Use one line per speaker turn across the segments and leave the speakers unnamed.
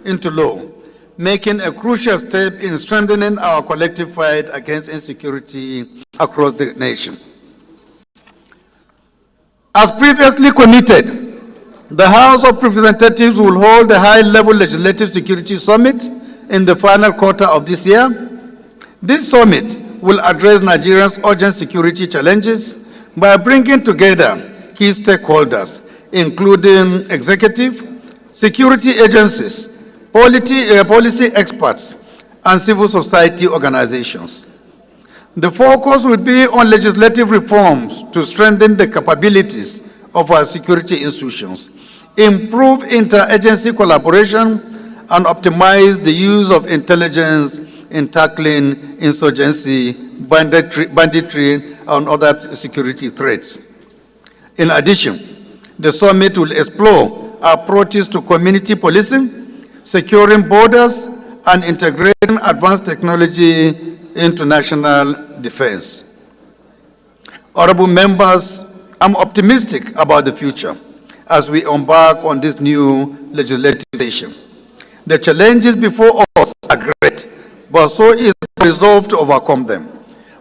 into law, making a crucial step in strengthening our collective fight against insecurity across the nation. As previously committed, the House of Representatives will hold a high-level legislative security summit in the final quarter of this year. This summit will address Nigeria's urgent security challenges by bringing together key stakeholders, including executive, security agencies, policy experts, and civil society organizations. The focus will be on legislative reforms to strengthen the capabilities of our security institutions, improve interagency collaboration, and optimize the use of intelligence in tackling insurgency, banditry, and other security threats. In addition, the summit will explore approaches to community policing, securing borders, and integrating advanced technology into national defense. Honorable members, I'm optimistic about the future as we embark on this new legislative session. The challenges before us are great, but so is the resolve to overcome them.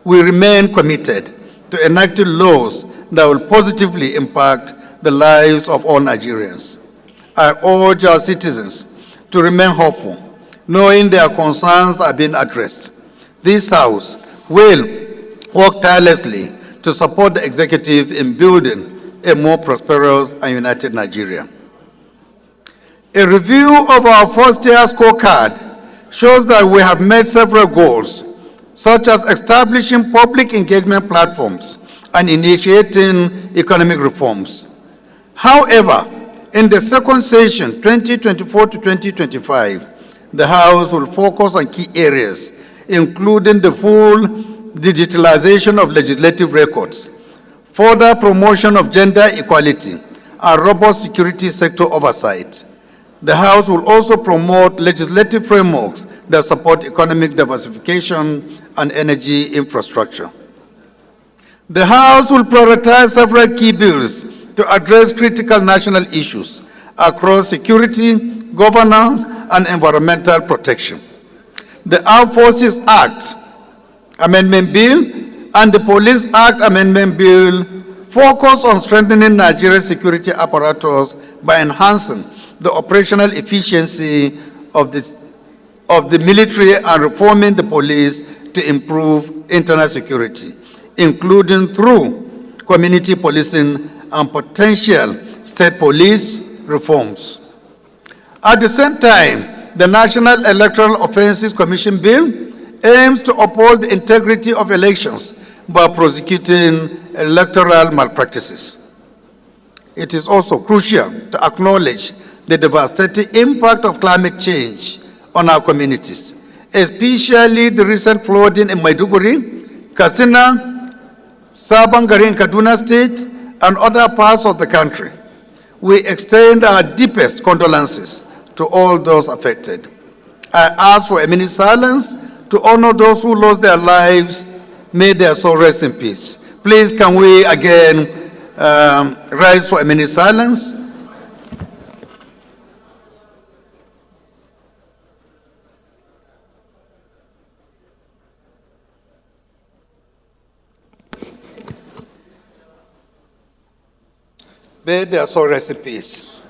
We remain committed to enacting laws that will positively impact the lives of all Nigerians. I urge our citizens to remain hopeful, knowing their concerns are being addressed. This House will work tirelessly to support the executive in building a more prosperous and united Nigeria. A review of our first-year scorecard shows that we have met several goals, such as establishing public engagement platforms and initiating economic reforms. However, in the second session, 2024 to 2025, the House will focus on key areas, including the full digitalization of legislative records, further promotion of gender equality, and robust security sector oversight. The House will also promote legislative frameworks that support economic diversification and energy infrastructure. The House will prioritize several key bills to address critical national issues across security, governance, and environmental protection. The Armed Forces Act Amendment Bill and the Police Act Amendment Bill focus on strengthening Nigeria's security apparatus by enhancing the operational efficiency of the military and reforming the police to improve internal security, including through community policing and potential state police reforms. At the same time, the National Electoral Offenses Commission Bill aims to uphold the integrity of elections by prosecuting electoral malpractices. It is also crucial to acknowledge the devastating impact of climate change on our communities, especially the recent flooding in Maiduguri, Katsina, Sabangari in Kaduna State, and other parts of the country. We extend our deepest condolences to all those affected. I ask for a minute silence to honor those who lost their lives. May their soul rest in peace. Please, can we again rise for a minute silence? May their soul rest in peace.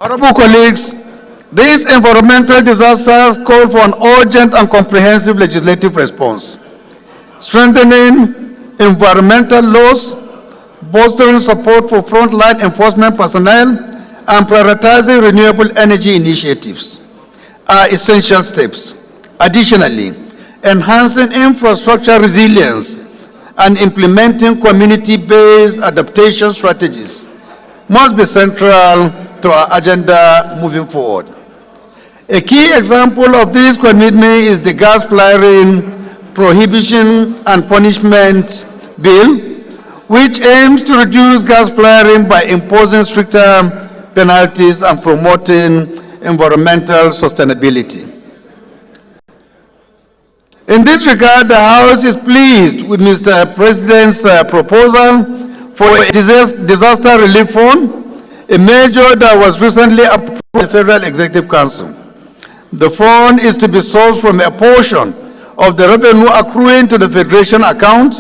Honorable colleagues, these environmental disasters call for an urgent and comprehensive legislative response. Strengthening environmental laws, bolstering support for frontline enforcement personnel, and prioritizing renewable energy initiatives are essential steps. Additionally, enhancing infrastructure resilience and implementing community-based adaptation strategies must be central to our agenda moving forward. A key example of this commitment is the gas flaring Prohibition and Punishment Bill, which aims to reduce gas flaring by imposing stricter penalties and promoting environmental sustainability. In this regard, the House is pleased with Mr. President's proposal for a disaster relief fund, a measure that was recently approved by the Federal Executive Council. The fund is to be sourced from a portion of the revenue accruing to the Federation account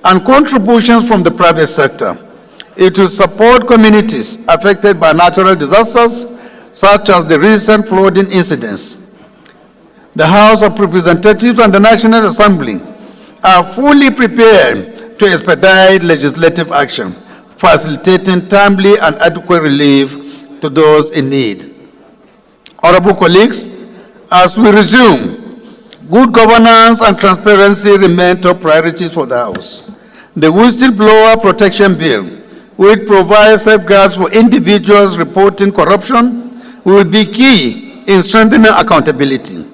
and contributions from the private sector. It will support communities affected by natural disasters, such as the recent flooding incidents. The House of Representatives and the National Assembly are fully prepared to expedite legislative action, facilitating timely and adequate relief to those in need. Honorable colleagues, as we resume, good governance and transparency remain top priorities for the House. The Whistleblower Protection Bill, which provides safeguards for individuals reporting corruption, will be key in strengthening accountability.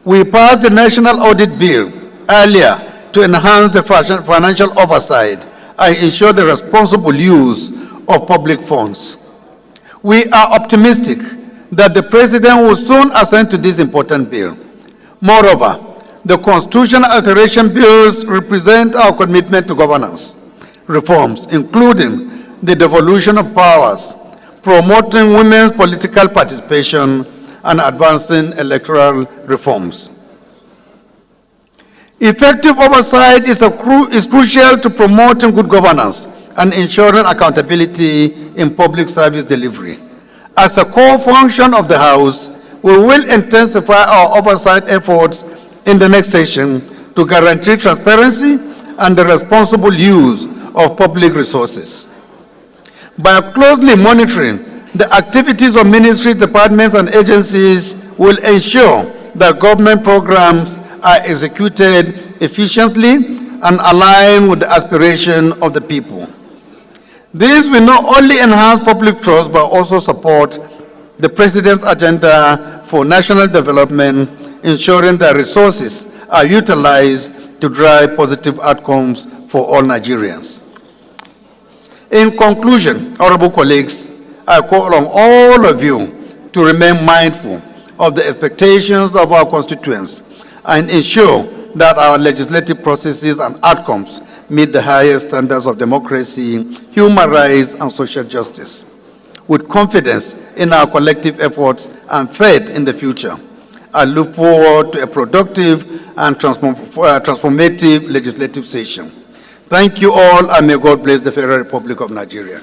We passed the National Audit Bill earlier to enhance the financial oversight and ensure the responsible use of public funds. We are optimistic that the President will soon assent to this important bill. Moreover, the constitutional alteration bills represent our commitment to governance reforms, including the devolution of powers, promoting women's political participation, and advancing electoral reforms. Effective oversight is crucial to promoting good governance and ensuring accountability in public service delivery. As a core function of the House, we will intensify our oversight efforts in the next session to guarantee transparency and the responsible use of public resources. By closely monitoring the activities of ministries, departments, and agencies, will ensure that government programs are executed efficiently and aligned with the aspiration of the people. This will not only enhance public trust, but also support the President's agenda for national development, ensuring that resources are utilized to drive positive outcomes for all Nigerians. In conclusion, honorable colleagues, I call on all of you to remain mindful of the expectations of our constituents and ensure that our legislative processes and outcomes meet the highest standards of democracy, human rights, and social justice. With confidence in our collective efforts and faith in the future, I look forward to a productive and transformative legislative session. Thank you all, and may God bless the Federal Republic of Nigeria.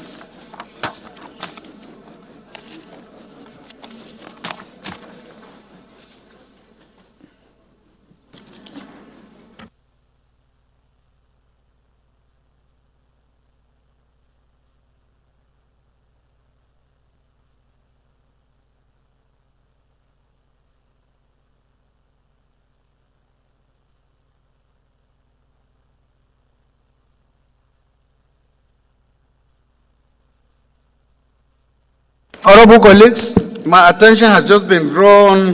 Honorable colleagues, my attention has just been drawn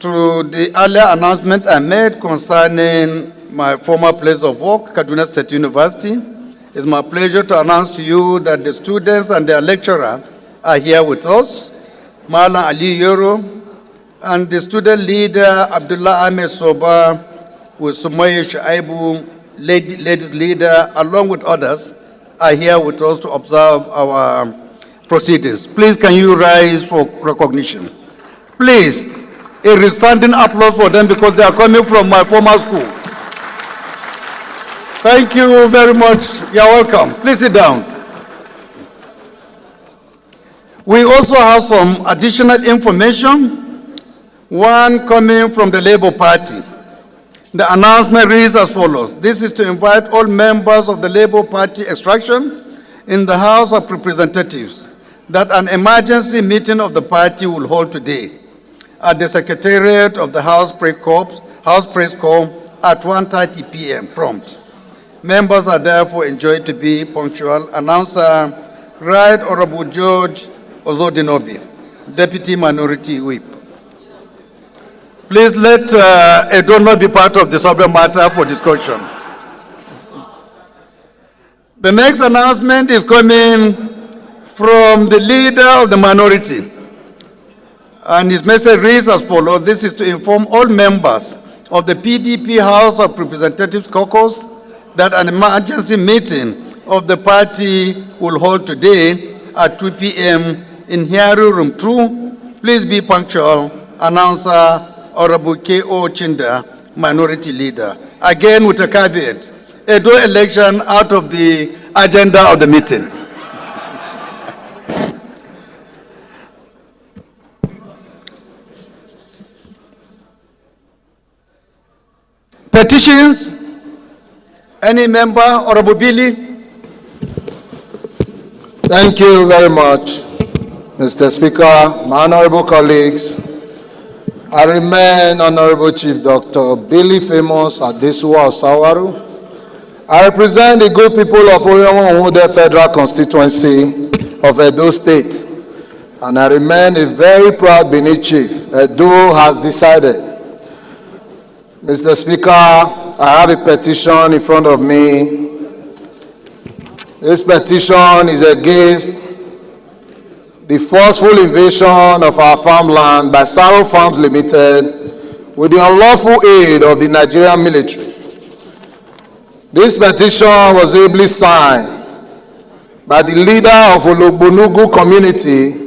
to the earlier announcement I made concerning my former place of work, Kaduna State University. It's my pleasure to announce to you that the students and their lecturer are here with us, Malam Ali Yoro, and the student leader, Abdullah Ahmed Soba, with Sumaya Shaibu, ladies leader, along with others, are here with us to observe our proceedings. Please, can you rise for recognition? Please, a resounding applause for them because they are coming from my former school. Thank you very much. You're welcome. Please sit down. We also have some additional information, one coming from the Labour Party. The announcement reads as follows. This is to invite all members of the Labour Party extraction in the House of Representatives that an emergency meeting of the party will hold today at the Secretariat of the House Press Corps at 1:30 p.m. prompt. Members are therefore enjoined to be punctual. Announcer, Right Honorable George Ozodinobi, Deputy Minority Whip. Please let a donor be part of the subject matter for discussion. The next announcement is coming from the leader of the minority. And his message reads as follows. This is to inform all members of the PDP House of Representatives Caucus that an emergency meeting of the party will hold today at 2 p.m. in hearing room 2. Please be punctual. Announcer Honorable K.O. Chinda, Minority Leader. Again with a caveat, Edo election out of the agenda of the meeting. Petitions? Any member? Honorable Billy?
Thank you very much, Mr. Speaker, my honorable colleagues. I remain Honorable Chief Dr. Billy Famous Adesuwa Osawaru. I represent the good people of Orionwo Federal Constituency of Edo State, and I remain a very proud Benin Chief. Edo has decided. Mr. Speaker, I have a petition in front of me. This petition is against the forceful invasion of our farmland by Saro Farms Limited with the unlawful aid of the Nigerian military. This petition was ably signed by the leader of Ologbonugu community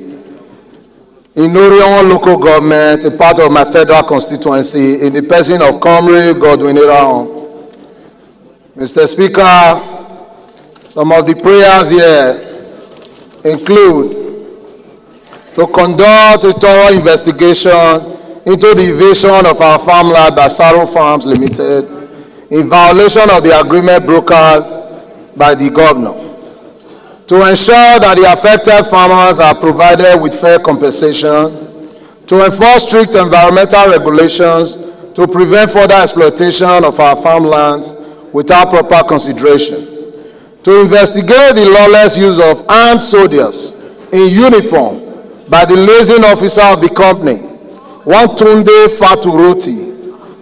in Orionwo local government, a part of my federal constituency, in the person of Comrade Godwin Iraon. Mr. Speaker, some of the prayers here include to conduct a thorough investigation into the invasion of our farmland by Saro Farms Limited in violation of the agreement brokered by the governor, to ensure that the affected farmers are provided with fair compensation, to enforce strict environmental regulations to prevent further exploitation of our farmlands without proper consideration, to investigate the lawless use of armed soldiers in uniform by the liaison officer of the company, Tunde Faturoti,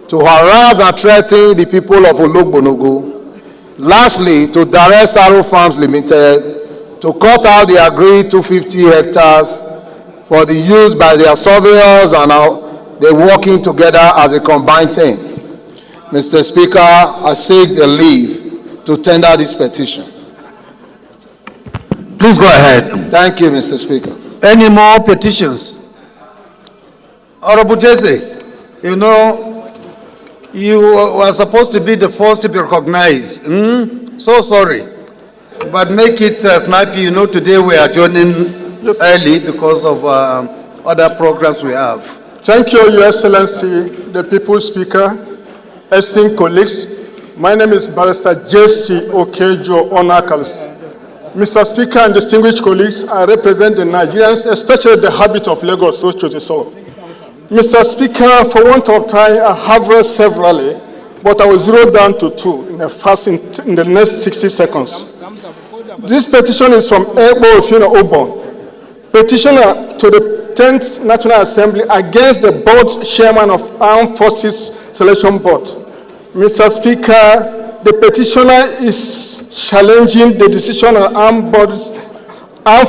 to harass and threaten the people of Ologbonugu. Lastly, to direct Saro Farms Limited to cut out the agreed 250 hectares for the use by their surveyors, and now they're working together as a combined team. Mr. Speaker, I seek the leave to tender this petition.
Please go ahead.
Thank you, Mr. Speaker.
Any more petitions? Honorable Jesse, you know, you were supposed to be the first to be recognized. So sorry. But make it snappy. You know, today we are joining early because of other programs we have.
Thank you, Your Excellency, the People's Speaker, esteemed colleagues. My name is Barrister Jesse Okejo Onakals. Mr. Speaker and distinguished colleagues, I represent the Nigerians, especially the habit of Lagos, so to solve. Mr. Speaker, for want of time, I have read severally, but I will zero down to two in the next 60 seconds. This petition is from Ebo Ofino Obon, petitioner to the 10th National Assembly against the board chairman of Armed Forces Selection Board. Mr. Speaker, the petitioner is challenging the decision of Armed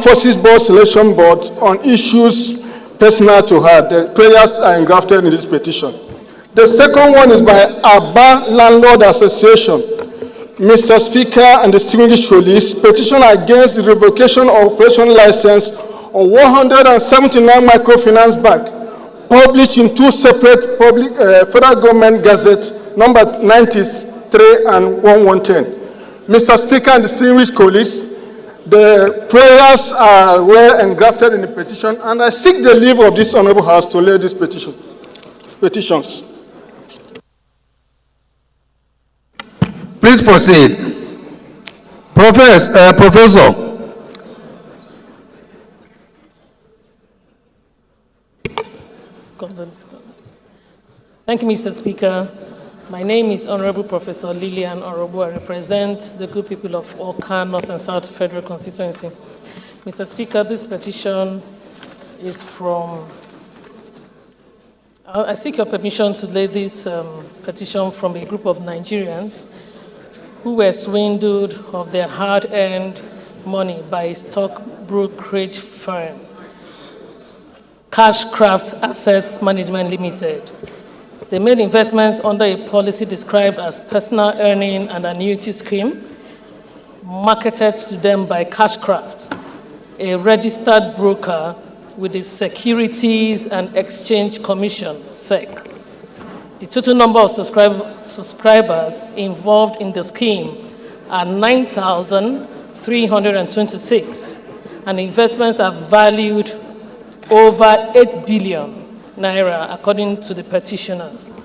Forces Board Selection Board on issues personal to her. The prayers are engrafted in this petition. The second one is by Abba Landlord Association. Mr. Speaker and distinguished colleagues, petition against the revocation of operation license of 179 microfinance bank, published in two separate federal government gazettes, number 93 and 1110. Mr. Speaker and distinguished colleagues, the prayers are well engrafted in the petition, and I seek the leave of this honorable house to lay these petitions.
Please proceed. Professor.
Thank you, Mr. Speaker. My name is Honorable Professor Lillian Orobo. I represent the good people of Oka, North and South Federal Constituency. Mr. Speaker, this petition is from... I seek your permission to lay this petition from a group of Nigerians who were swindled of their hard-earned money by a stock brokerage firm, Cashcraft Assets Management Limited, They made investments under a policy described as personal earning and annuity scheme, marketed to them by Cashcraft, a registered broker with the Securities and Exchange Commission, SEC. The total number of subscribers involved in the scheme are 9,326, and investments are valued over 8 billion naira, according to the petitioners.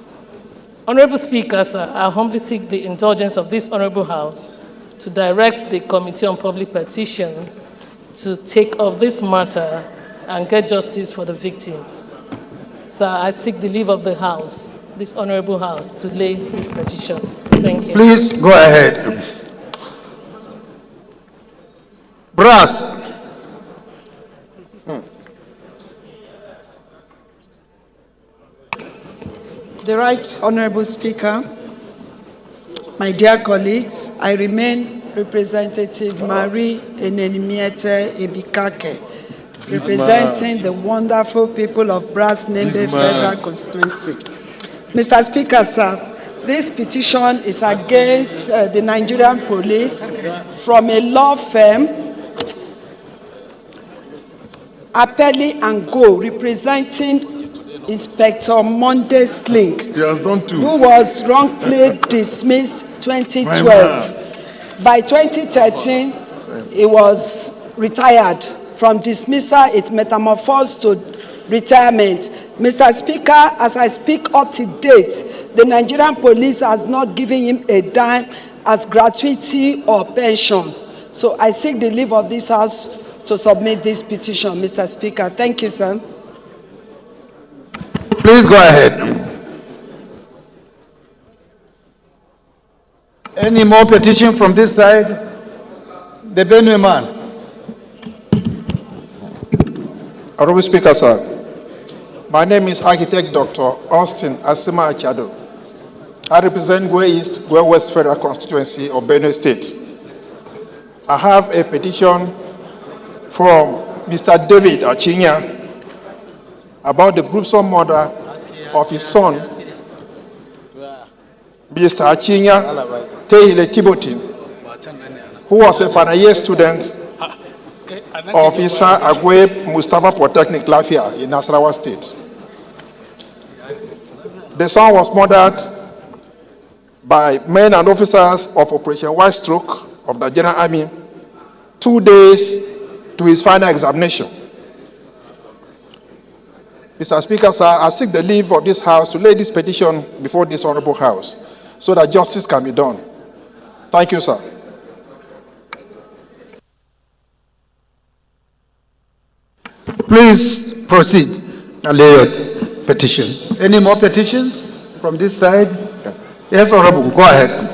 Honorable Speaker, sir, I humbly seek the indulgence of this Honorable House to direct the Committee on Public Petitions to take up this matter and get justice for the victims. Sir, I seek the leave of the House, this Honorable House, to lay this petition. Thank you.
Please go ahead. Brass.
The Right Honorable Speaker, my dear colleagues, I remain Representative Marie Enenimiete Ebikake, representing the wonderful people of Brass Nembe Federal Constituency. Mr. Speaker, sir, this petition is against the Nigerian police from a law firm, Apelli and Go, representing Inspector Monday Slink, who was wrongfully dismissed 2012. By 2013, he was retired. From dismissal, it metamorphosed to retirement. Mr. Speaker, as I speak up to date, the Nigerian police has not given him a dime as gratuity or pension. So I seek the leave of this House to submit this petition, Mr. Speaker. Thank you, sir.
Please go ahead. Any more petition from this side? The Benue man.
Honorable Speaker, sir. My name is Architect Dr. Austin Asima Achado. I represent Gwe East, Gwe West Federal Constituency of Borno State. I have a petition from Mr. David Achinya about the gruesome murder of his son, Mr. Achinya Tehile Tibotin, who was a final year student of Isa Agwe Mustafa Polytechnic Lafia in Nasarawa State. The son was murdered by men and officers of Operation White Stroke of the Nigerian Army 2 days to his final examination. Mr. Speaker, sir, I seek the leave of this House to lay this petition before this Honorable House so that justice can be done. Thank you, sir.
Please proceed and lay your petition. Any more petitions from this side? Yes, Honorable, go ahead.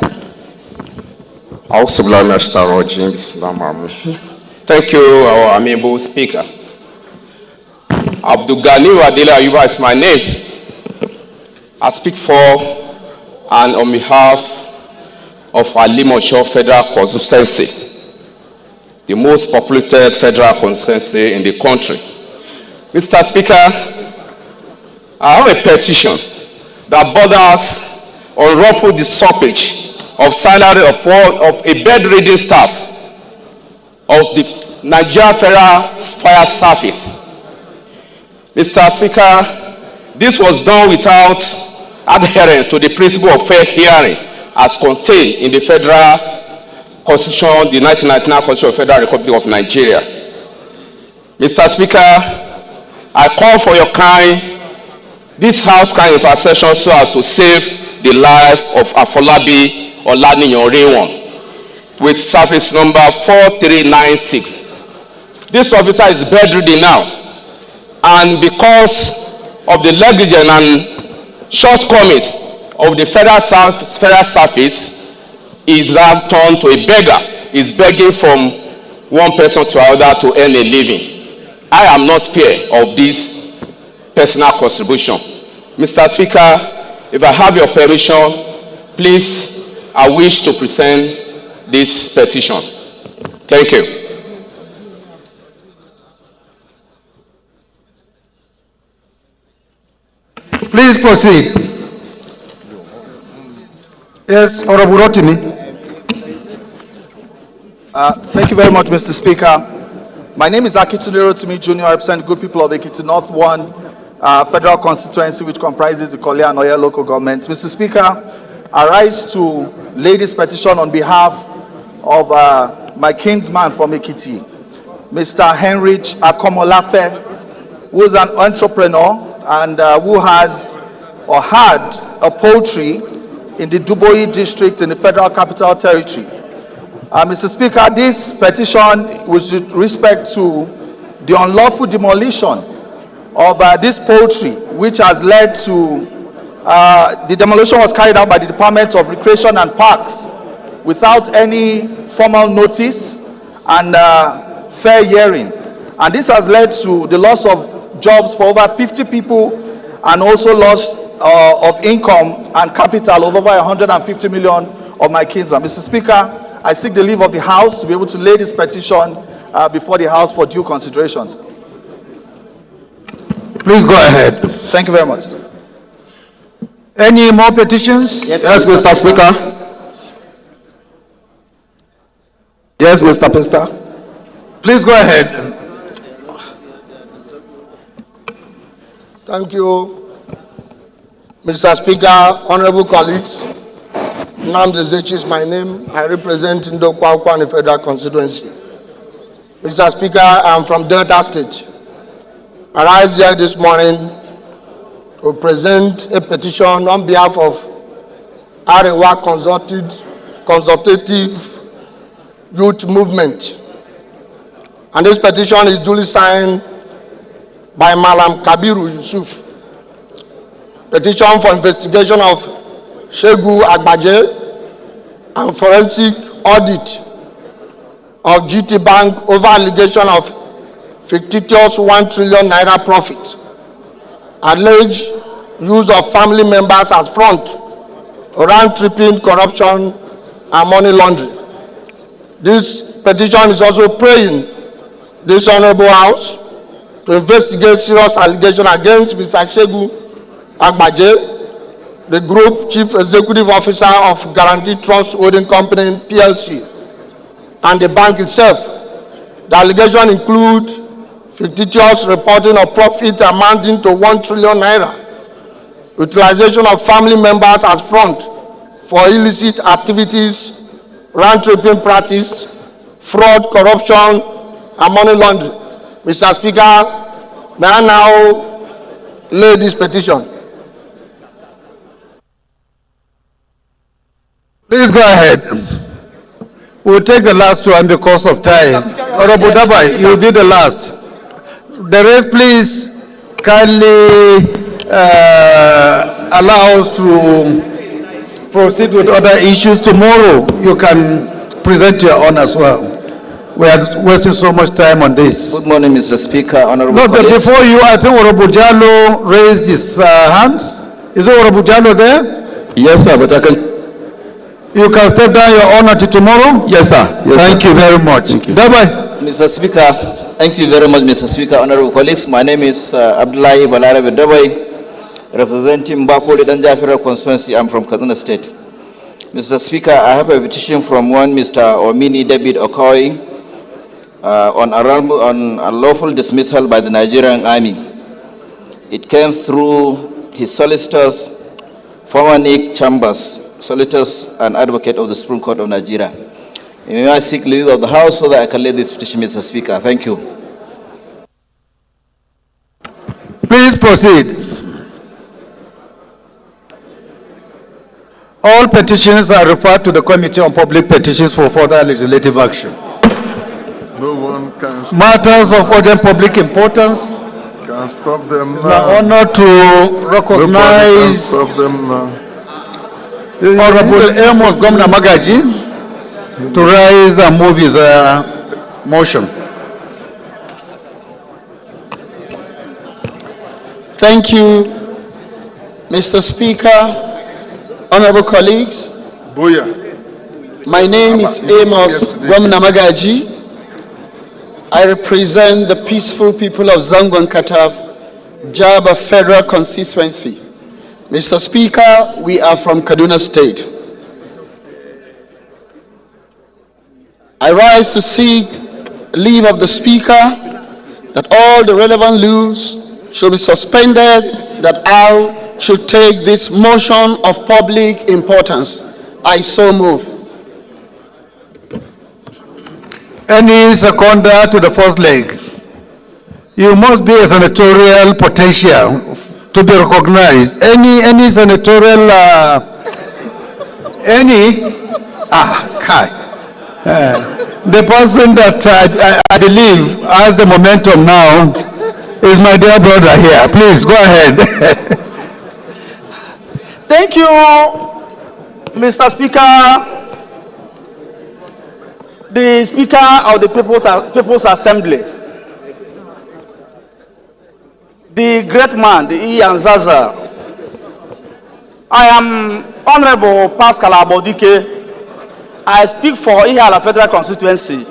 Thank you, our amiable Speaker. Abdul Ghani Wadila Ayuba is my name. I speak for and on behalf of Alimosho Federal Constituency, the most populated federal constituency in the country. Mr. Speaker, I have a petition that borders on unlawful stoppage of salary of a bedridden staff of the Nigeria Federal Fire Service. Mr. Speaker, this was done without adherence to the principle of fair hearing as contained in the Federal Constitution, the 1999 Constitution of the Federal Republic of Nigeria. Mr. Speaker, I call for your this House kind intercession so as to save the life of Afolabi Olaniyan Rewon with service number 4396. This officer is bedridden now, and because of the negligence and shortcomings of the federal service, is now turned to a beggar. Is begging from one person to another to earn a living. I am not spared of this personal contribution. Mr. Speaker, if I have your permission, please, I wish to present this petition. Thank you.
Please proceed. Yes, Honorable Rotimi.
Thank you very much, Mr. Speaker. My name is Akitunde Rotimi Jr. I represent the good people of Ekiti North 1 federal constituency, which comprises the Kole and Oye local governments. Mr. Speaker, I rise to lay this petition on behalf of my kinsman from Ekiti, Mr. Henrich Akomolafe, who is an entrepreneur and who has or had a poultry in the Dubois district in the Federal Capital Territory. Mr. Speaker, this petition with respect to the unlawful demolition of this poultry, which has led to the demolition was carried out by the Department of Recreation and Parks without any formal notice and fair hearing. And this has led to the loss of jobs for over 50 people and also loss of income and capital of over 150 million of my kinsmen. Mr. Speaker, I seek the leave of the House to be able to lay this petition before the House for due considerations.
Please go ahead.
Thank you very much.
Any more petitions?
Yes, Mr. Speaker. Yes, Mr. Pester.
Please go ahead.
Thank you, Mr. Speaker, honorable colleagues. Namde Zechi is my name. I represent Ndokwa Federal Constituency. Mr. Speaker, I am from Delta State. I rise here this morning to present a petition on behalf of Arewa Consultative Youth Movement. And this petition is duly signed by Malam Kabiru Yusuf. Petition for investigation of Shegu Agbaje and forensic audit of GT Bank over allegation of fictitious 1 trillion naira profit, alleged use of family members as front, round-tripping corruption and money laundering. This petition is also praying this honorable House to investigate serious allegations against Mr. Shegu Agbaje, the Group Chief Executive Officer of Guarantee Trust Holding Company PLC, and the bank itself. The allegations include fictitious reporting of profit amounting to 1 trillion naira, utilization of family members as front for illicit activities, round-tripping practice, fraud, corruption, and money laundering. Mr. Speaker, may I now lay this petition?
Please go ahead. We'll take the last one because of time. Honorable Dabai, you'll be the last. The rest, please kindly allow us to proceed with other issues. Tomorrow, you can present your own as well. We are wasting so much time on this.
Good morning, Mr. Speaker, honorable
No, but
colleagues.
before you, I think Honorable Jallo raised his hands. Is Honorable Jallo there?
Yes, sir, but I can...
You can step down your honor till tomorrow?
Yes, sir. Yes,
Thank you very much.
Thank you.
Bye-bye.
Mr. Speaker, thank you very much, Mr. Speaker, honorable colleagues. My name is Abdullahi Balarabe Dabai, representing Bakoli Danjafira constituency. I'm from Kaduna State. Mr. Speaker, I have a petition from one Mr. Omini David Okoy on unlawful dismissal by the Nigerian Army. It came through his solicitors, former Nick Chambers, solicitors and advocate of the Supreme Court of Nigeria. May I seek leave of the House so that I can lay this petition, Mr. Speaker. Thank you.
Please proceed. All petitions are referred to the Committee on Public Petitions for further legislative action.
No one can
Matters of urgent public importance.
stop them
It's my
now.
honor to
Nobody can
recognize
stop them now.
Honorable Amos Gomna Magaji to rise and move his motion.
Thank you, Mr. Speaker, honorable colleagues.
Booyah.
My name is Amos Gomna Magaji. I represent the peaceful people of Zangon Kataf, Jaba Federal Constituency. Mr. Speaker, we are from Kaduna State. I rise to seek leave of the Speaker that all the relevant rules should be suspended, that I should take this motion of public importance. I so move.
Any seconder to the first leg? You must be a senatorial potential to be recognized. Any senatorial, the person that I believe has the momentum now is my dear brother here. Please go ahead.
Thank you, Mr. Speaker. The Speaker of the People's Assembly, the great man, the Ian Zaza. I am Honorable Pascal Abodike. I speak for Ihala Federal Constituency.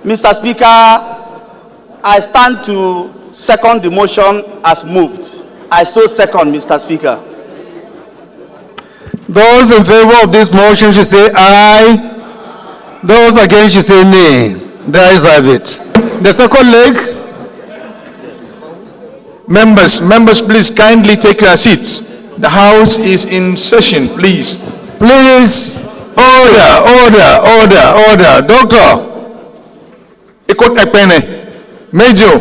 Mr. Speaker, I stand to second the motion as moved. I so second, Mr. Speaker.
Those in favor of this motion should say aye. Those against should say nay. There is have it. The second leg.
Members, please kindly take your seats. The House is in session, please.
Please, order. Doctor.
Ikot Ekpene. Major.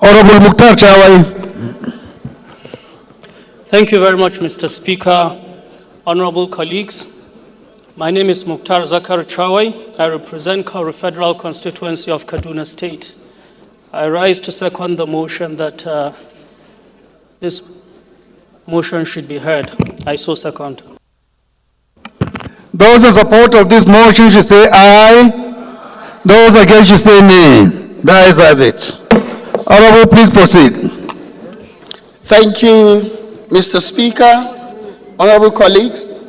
Honorable Mukhtar Chawai.
Thank you very much, Mr. Speaker. Honorable colleagues, my name is Mukhtar Zakar Chawai. I represent Kauri Federal Constituency of Kaduna State. I rise to second the motion that this motion should be heard. I so second.
Those in support of this motion should say aye. Those against should say nay. There is have it. Honorable, please proceed.
Thank you, Mr. Speaker. Honorable colleagues,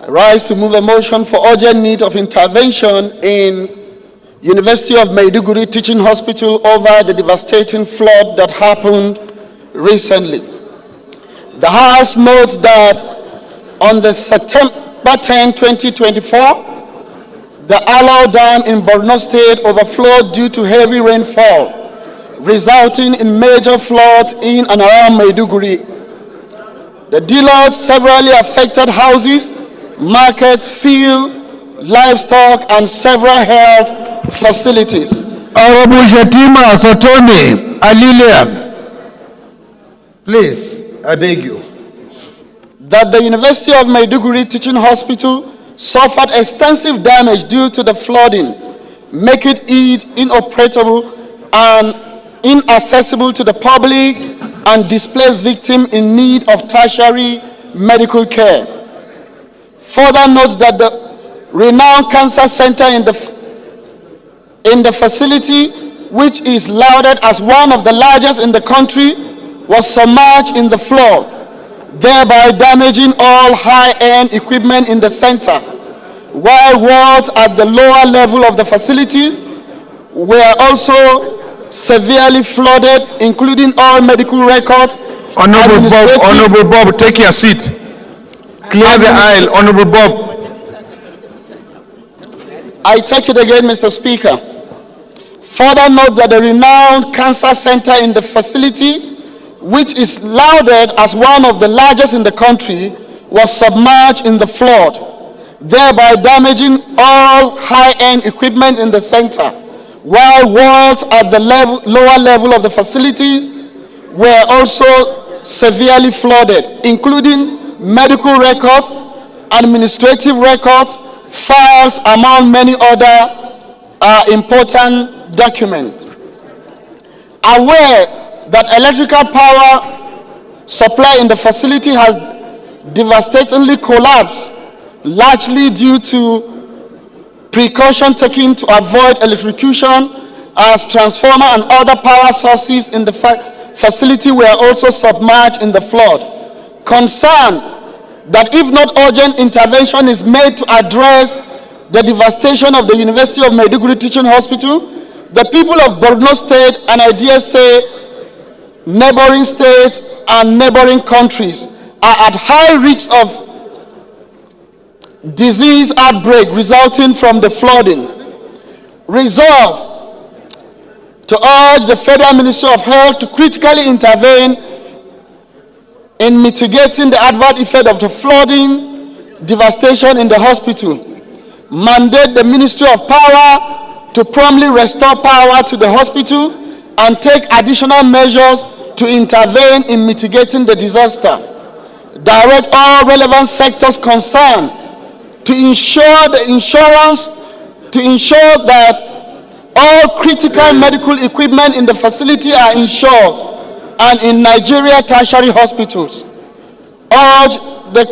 I rise to move a motion for urgent need of intervention in University of Maiduguri Teaching Hospital over the devastating flood that happened recently. The House notes that on the September 10, 2024, the Alau Dam in Borno State overflowed due to heavy rainfall, resulting in major floods in and around Maiduguri. The deluge severely affected houses, markets, fields, livestock, and several health facilities.
Honorable Shatima Sotoni Alilia, please, I beg you.
That the University of Maiduguri Teaching Hospital suffered extensive damage due to the flooding, making it inoperable and inaccessible to the public and displaced victims in need of tertiary medical care. Further notes that the renowned cancer center in the facility, which is lauded as one of the largest in the country, was submerged in the flood, thereby damaging all high-end equipment in the center, while walls at the lower level of the facility were also severely flooded, including all medical records.
Honorable Bob, take your seat. Clear the aisle. Honorable Bob.
I take it again, Mr. Speaker. Further note that the renowned cancer center in the facility, which is lauded as one of the largest in the country, was submerged in the flood, thereby damaging all high-end equipment in the center, while walls at the lower level of the facility were also severely flooded, including medical records, administrative records, files, among many other important documents. Aware that electrical power supply in the facility has devastatingly collapsed, largely due to precaution taken to avoid electrocution, as transformer and other power sources in the facility were also submerged in the flood. Concerned that if not urgent intervention is made to address the devastation of the University of Maiduguri Teaching Hospital, the people of Borno State, and I dare say neighboring states and neighboring countries, are at high risk of disease outbreak resulting from the flooding. Resolve to urge the Federal Ministry of Health to critically intervene in mitigating the adverse effect of the flooding devastation in the hospital. Mandate the Ministry of Power to promptly restore power to the hospital and take additional measures to intervene in mitigating the disaster. Direct all relevant sectors concerned to ensure that all critical medical equipment in the facility are insured and in Nigeria tertiary hospitals. Urge the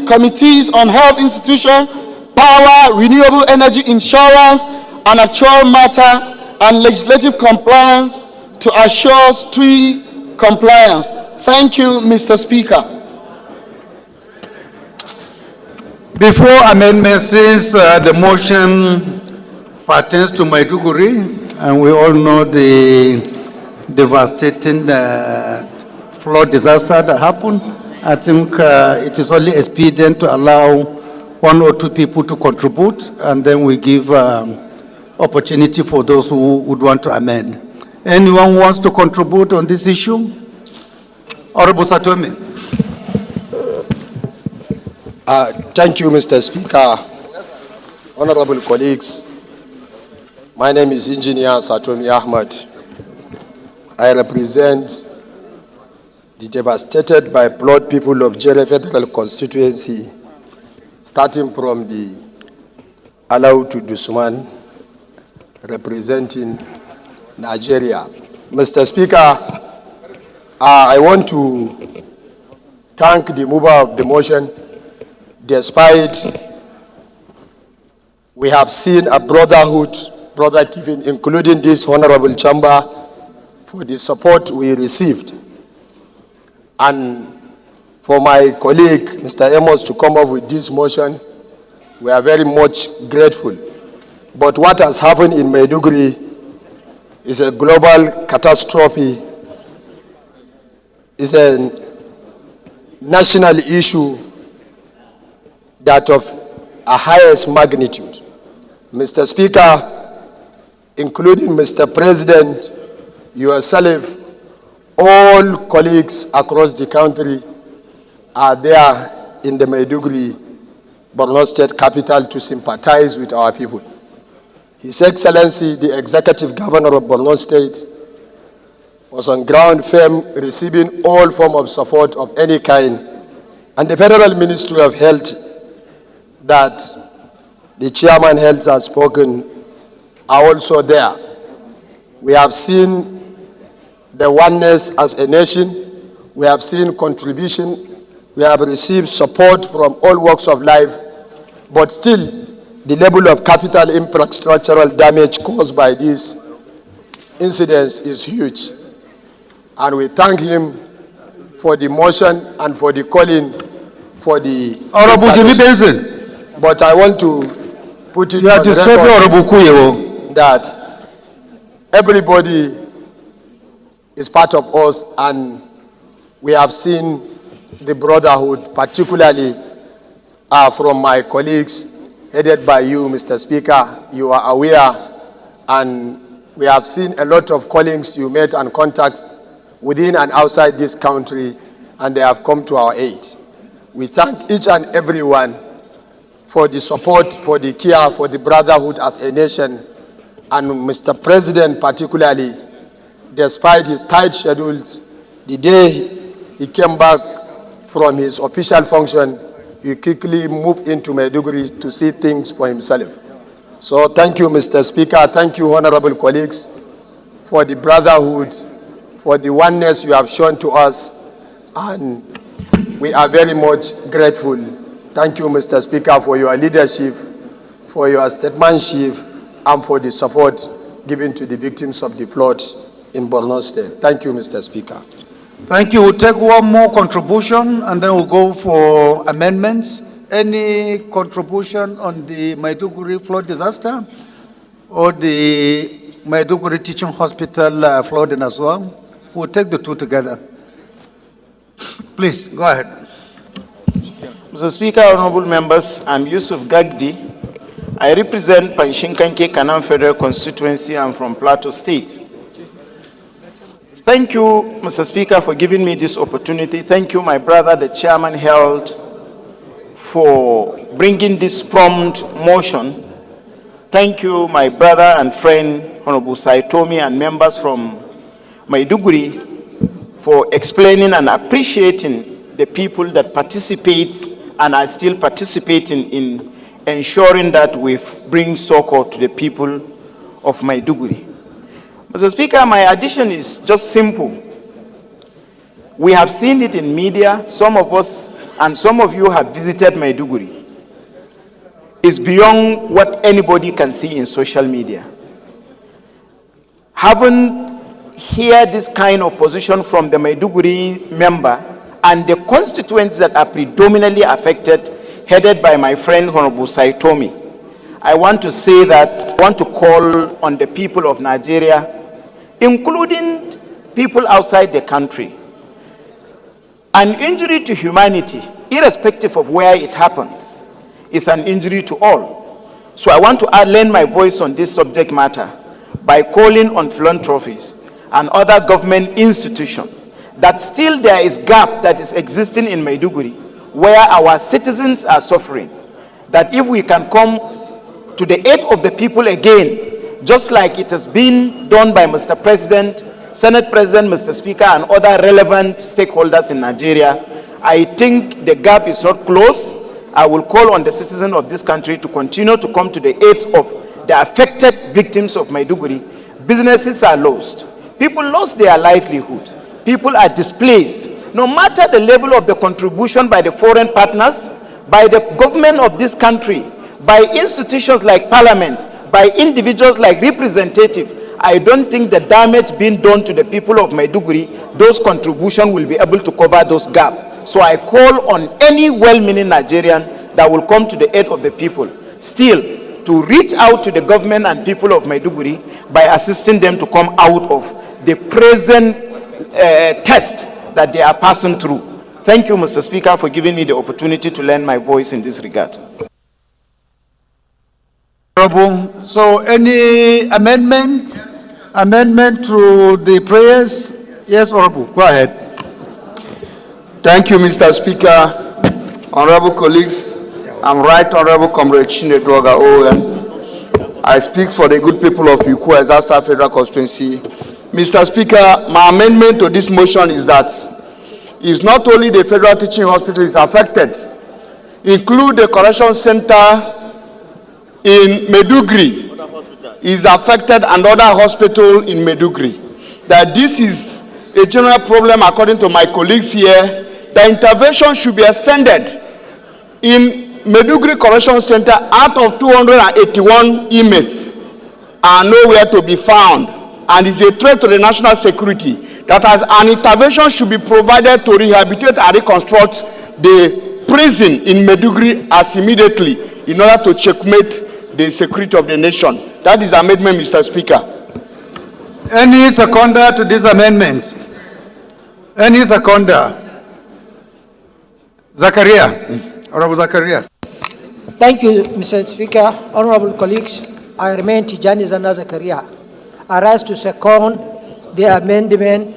committees on health institution, power, renewable energy insurance, and actual matter and legislative compliance to assure strict compliance. Thank you, Mr. Speaker.
Before amendment, since the motion pertains to Maiduguri, and we all know the devastating flood disaster that happened, I think it is only expedient to allow 1 or 2 people to contribute, and then we give opportunity for those who would want to amend. Anyone who wants to contribute on this issue? Honorable Satomi.
Thank you, Mr. Speaker. Honorable colleagues, my name is Engineer Satomi Ahmad. I represent the devastated by flood people of Jere Federal Constituency, starting from the Alau to Dusman, representing Nigeria. Mr. Speaker, I want to thank the mover of the motion. Despite we have seen a brother giving, including this honorable chamber, for the support we received. And for my colleague, Mr. Amos, to come up with this motion, we are very much grateful. But what has happened in Maiduguri is a global catastrophe. It's a national issue that of a highest magnitude. Mr. Speaker, including Mr. President, yourself, all colleagues across the country are there in the Maiduguri, Borno State capital, to sympathize with our people. His Excellency, the Executive Governor of Borno State, was on ground firm, receiving all form of support of any kind, and the Federal Ministry of Health that the Chairman Health has spoken are also there. We have seen the oneness as a nation. We have seen contribution. We have received support from all walks of life, but still the level of capital infrastructural damage caused by these incidents is huge. And we thank him for the motion and for the calling for the...
Honorable Jimmy Benson.
But I want to put it
on record
that everybody is part of us, and we have seen the brotherhood, particularly from my colleagues, headed by you, Mr. Speaker. You are aware, and we have seen a lot of callings you made and contacts within and outside this country, and they have come to our aid. We thank each and every one for the support, for the care, for the brotherhood as a nation. And Mr. President particularly, despite his tight schedules, the day he came back from his official function, he quickly moved into Maiduguri to see things for himself. So thank you, Mr. Speaker. Thank you, honorable colleagues, for the brotherhood, for the oneness you have shown to us, and we are very much grateful. Thank you, Mr. Speaker, for your leadership, for your statesmanship, and for the support given to the victims of the flood in Borno State. Thank you, Mr. Speaker.
Thank you. We'll take one more contribution, and then we'll go for amendments. Any contribution on the Maiduguri flood disaster or the Maiduguri Teaching Hospital flooding as well? We'll take the two together. Please, go ahead.
Mr. Speaker, honorable members, I'm Yusuf Gagdi. I represent Panshinkanke Kanam Federal Constituency. I'm from Plateau State. Thank you, Mr. Speaker, for giving me this opportunity. Thank you, my brother, the chairman held, for bringing this prompt motion. Thank you, my brother and friend, Honorable Saitomi, and members from Maiduguri, for explaining and appreciating the people that participate and are still participating in ensuring that we bring succor to the people of Maiduguri. Mr. Speaker, my addition is just simple. We have seen it in media. Some of us and some of you have visited Maiduguri. It's beyond what anybody can see in social media. Haven't heard this kind of position from the Maiduguri member and the constituents that are predominantly affected, headed by my friend Honorable Saitomi. I want to say that I want to call on the people of Nigeria, including people outside the country. An injury to humanity, irrespective of where it happens, is an injury to all. So I want to lend my voice on this subject matter by calling on philanthropies and other government institutions that still there is gap that is existing in Maiduguri where our citizens are suffering. That if we can come to the aid of the people again, just like it has been done by Mr. President, Senate President, Mr. Speaker, and other relevant stakeholders in Nigeria, I think the gap is not closed. I will call on the citizens of this country to continue to come to the aid of the affected victims of Maiduguri. Businesses are lost. People lost their livelihood. People are displaced. No matter the level of the contribution by the foreign partners, by the government of this country, by institutions like parliament, by individuals like representatives, I don't think the damage being done to the people of Maiduguri, those contributions will be able to cover those gaps. So I call on any well-meaning Nigerian that will come to the aid of the people, still to reach out to the government and people of Maiduguri by assisting them to come out of the present test that they are passing through. Thank you, Mr. Speaker, for giving me the opportunity to lend my voice in this regard.
So any amendment to the prayers? Yes, Honorable, go ahead.
Thank you, Mr. Speaker. Honorable colleagues, I'm Right Honorable Comrade Chinedroga Owen. I speak for the good people of Ikwu Ezasa Federal Constituency. Mr. Speaker, my amendment to this motion is that it's not only the Federal Teaching Hospital is affected, include the Correction Center in Maiduguri is affected and other hospital in Maiduguri. That this is a general problem according to my colleagues here. The intervention should be extended. In Maiduguri Correction Center, out of 281 inmates are nowhere to be found and is a threat to the national security. That as an intervention should be provided to rehabilitate and reconstruct the prison in Maiduguri as immediately in order to checkmate the security of the nation. That is amendment, Mr. Speaker.
Any seconder to this amendment? Any seconder? Zakaria. Honorable Zakaria.
Thank you, Mr. Speaker. Honorable colleagues, I remain Tijani Zana Zakaria. I rise to second the amendment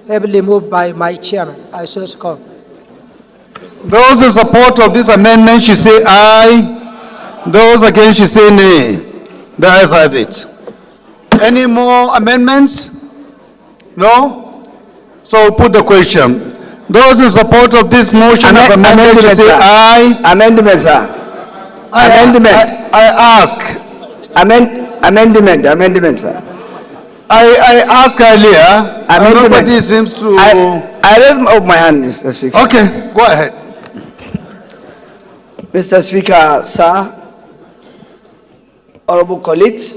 heavily moved by my chairman. I so second.
Those in support of this amendment should say aye. Those against should say nay. The ayes have it. Any more amendments? No? So we'll put the question. Those in support of this motion as amended should say aye.
Amendment, sir. Amendment.
I ask.
Amendment, sir.
I asked earlier.
Amendment.
Nobody seems to.
I raise my hand, Mr. Speaker.
Okay, go ahead.
Mr. Speaker, sir, honorable colleagues,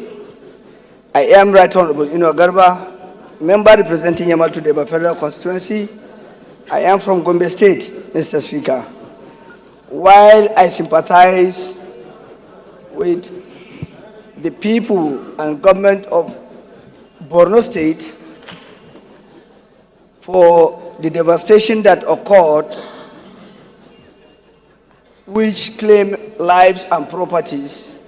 I am Right Honorable Ino Garba, member representing Yamal Deba Federal Constituency. I am from Gombe State, Mr. Speaker. While I sympathize with the people and government of Borno State for the devastation that occurred which claim lives and properties,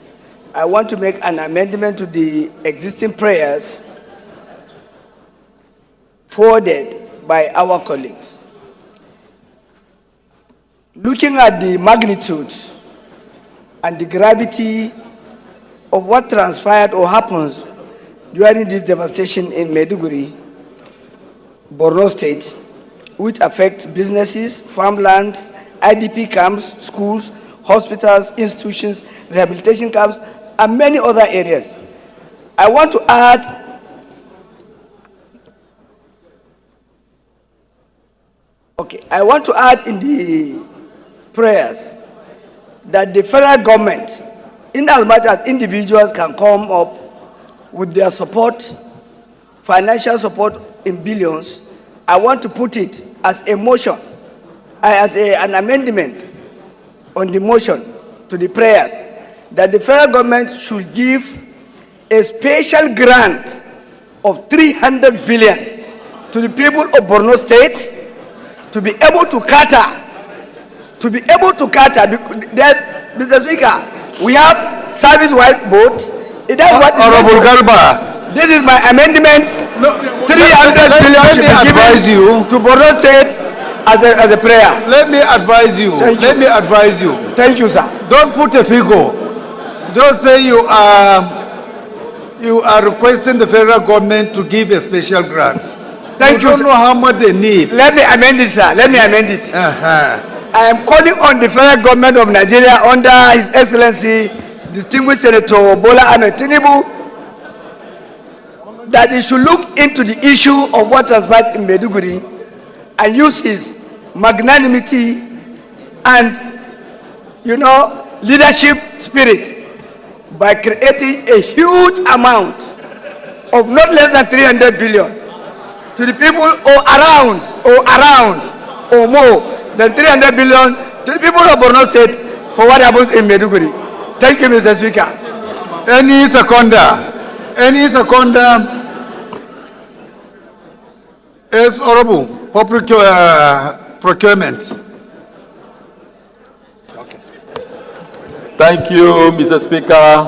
I want to make an amendment to the existing prayers forwarded by our colleagues. Looking at the magnitude and the gravity of what transpired or happens during this devastation in Maiduguri, Borno State, which affects businesses, farmlands, IDP camps, schools, hospitals, institutions, rehabilitation camps, and many other areas. I want to add in the prayers that the federal government, in as much as individuals can come up with their support, financial support in billions, I want to put it as a motion, an amendment on the motion to the prayers, that the federal government should give a special grant of 300 billion to the people of Borno State to be able to cater. Mr. Speaker, we have service-wide boats.
Honorable Garba,
this is my amendment. 300 billion should be given to Borno State as a prayer.
Let me advise you.
Thank you, sir.
Don't put a figure. Just say you are requesting the federal government to give a special grant.
Thank you.
Don't know how much they need.
Let me amend it, sir. Let me amend it. I am calling on the federal government of Nigeria under His Excellency, Distinguished Senator Bola Ahmed Tinubu, that he should look into the issue of what transpired in Maiduguri and use his magnanimity and, leadership spirit by creating a huge amount of not less than 300 billion to the people or more than 300 billion to the people of Borno State for what happens in Maiduguri. Thank you, Mr. Speaker.
Any seconder? Yes, Honorable, public procurement.
Thank you, Mr. Speaker,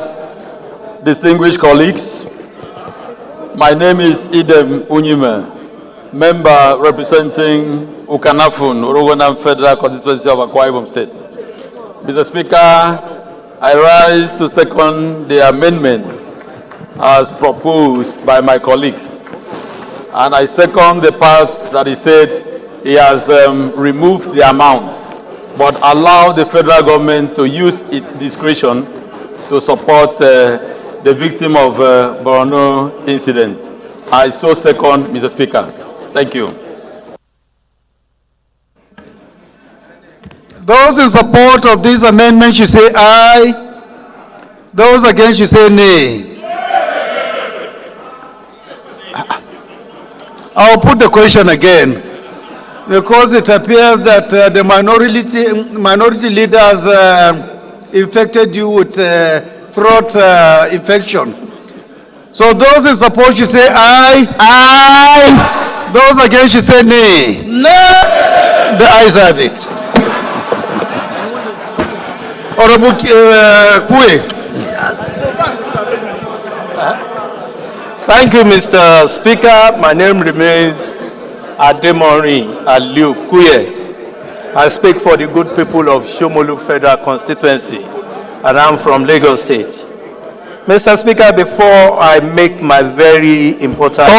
distinguished colleagues. My name is Idem Unyime, member representing Ukanafun, Uruguayan Federal Constituency of Akwa Ibom State. Mr. Speaker, I rise to second the amendment as proposed by my colleague. And I second the part that he said he has removed the amounts, but allow the federal government to use its discretion to support the victim of Borno incident. I so second, Mr. Speaker. Thank you.
Those in support of this amendment should say aye. Those against should say nay. I'll put the question again, because it appears that the minority leaders infected you with throat infection. So those in support should say aye. Aye. Those against should say nay. No. The ayes have it. Honorable Kue.
Thank you, Mr. Speaker. My name remains Ademori Aliu Kuye. I speak for the good people of Shomolu Federal Constituency, and I'm from Lagos State. Mr. Speaker, before I make my very important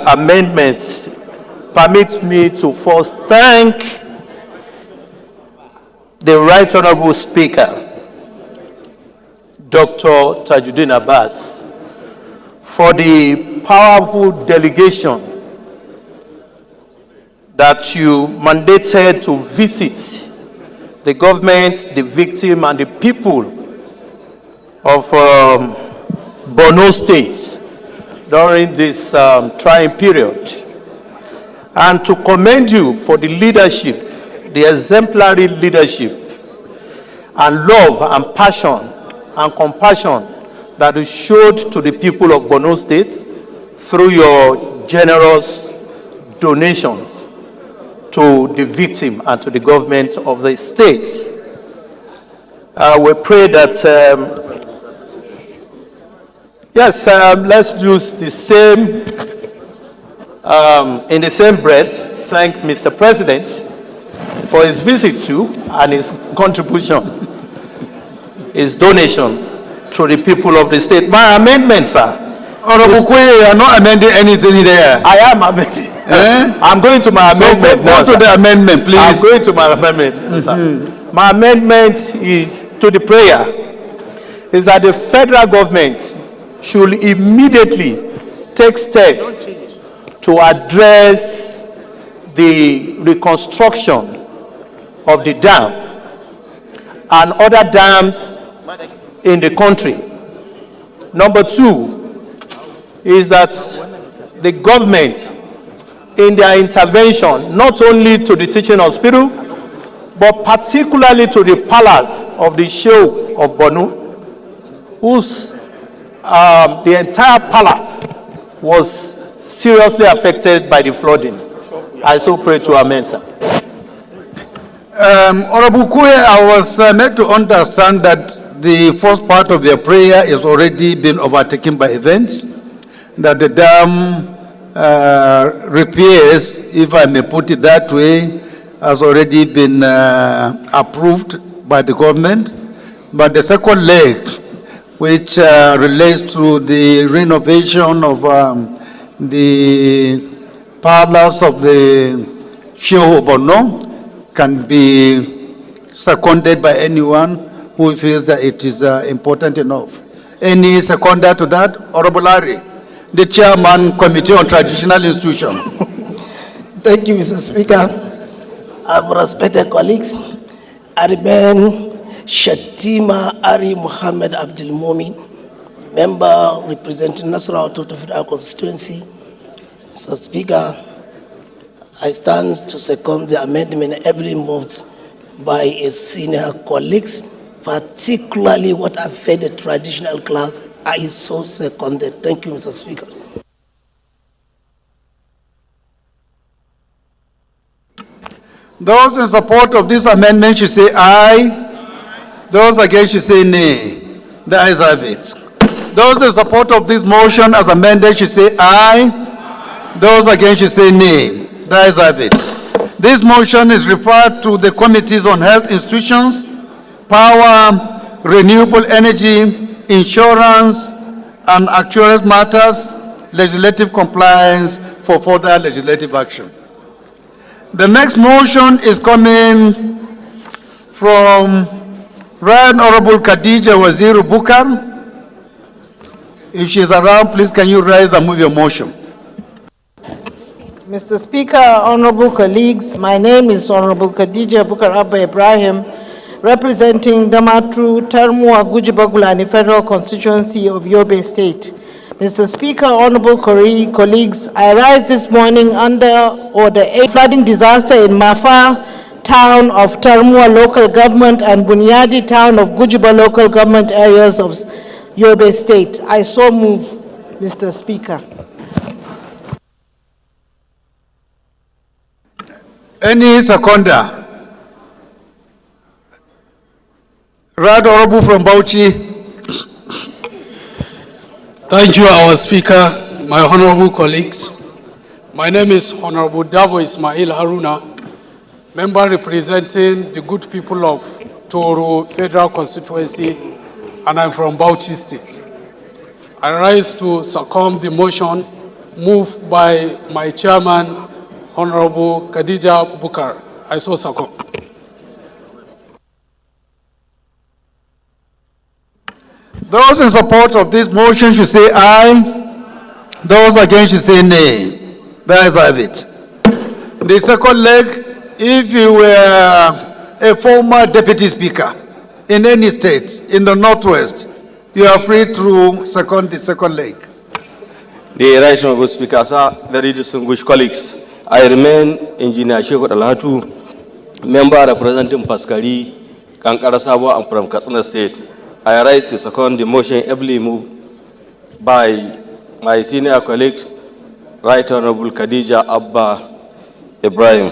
amendment, permit me to first thank the Right Honorable Speaker, Dr. Tajuddin Abbas, for the powerful delegation that you mandated to visit the government, the victim, and the people of Borno State during this trying period, and to commend you for the leadership, the exemplary leadership, and love and passion and compassion that you showed to the people of Borno State through your generous donations to the victim and to the government of the state. We pray that, let's use the same, in the same breath, thank Mr. President for his visit to and his contribution, his donation to the people of the state. My amendment, sir.
Honorable Kuye, you are not amending anything there.
I am amending. I'm going to my amendment now.
Go to the amendment, please.
I'm going to my amendment. Sir. My amendment is to the prayer, is that the federal government should immediately take steps to address the reconstruction of the dam and other dams in the country. Number two is that the government, in their intervention, not only to the teaching hospital, but particularly to the palace of the Sheikh of Borno, whose the entire palace was seriously affected by the flooding. I so pray to amend, sir.
Honorable Kuye, I was made to understand that the first part of your prayer is already been overtaken by events, that the dam repairs, if I may put it that way, has already been approved by the government. But the second leg, which relates to the renovation of the palace of the Sheikh of Borno, can be seconded by anyone who feels that it is important enough. Any seconder to that? Honorable Larry, the Chairman, Committee on Traditional Institutions.
Thank you, Mr. Speaker. Respected colleagues, I remain Shatima Ari Muhammad Abdul Mumin, member representing Nasarawa Total Federal Constituency. Mr. Speaker, I stand to second the amendment every moved by a senior colleagues, particularly what I've heard the traditional class. I so seconded. Thank you, Mr. Speaker.
Those in support of this amendment should say aye. Those against should say nay. The ayes have it. Those in support of this motion as amended should say aye. Those against should say nay. The ayes have it. This motion is referred to the Committees on Health Institutions, Power, Renewable Energy, Insurance, and Actuarial Matters, Legislative Compliance for further legislative action. The next motion is coming from Right Honorable Khadija Waziru Bukar. If she is around, please can you rise and move your motion.
Mr. Speaker, honorable colleagues, my name is Honorable Khadija Bukar Abba Ibrahim, representing Damatru, Tarmua, Gujibagulani Federal Constituency of Yobe State. Mr. Speaker, honorable colleagues, I rise this morning under Order 8 flooding disaster in Mafa town of Tarmua local government and Bunyadi town of Gujiba local government areas of Yobe State. I so move, Mr. Speaker.
Any seconder? Right Honorable from Bauchi.
Thank you, our Speaker, my honorable colleagues. My name is Honorable Dabo Ismail Haruna, member representing the good people of Toro Federal Constituency, and I'm from Bauchi State. I rise to second the motion moved by my chairman, Honorable Khadija Bukar. I so second.
Those in support of this motion should say aye. Those against should say nay. The ayes have it. The second leg, if you were a former deputy speaker in any state in the Northwest, you are free to second the second leg.
The right honorable speaker, sir, very distinguished colleagues, I remain Engineer Sheikh Alhatu, member representing Paskari, Kankara Sabo, and from Katsina State. I rise to second the motion ably moved by my senior colleagues, Right Honorable Khadija Abba Ibrahim.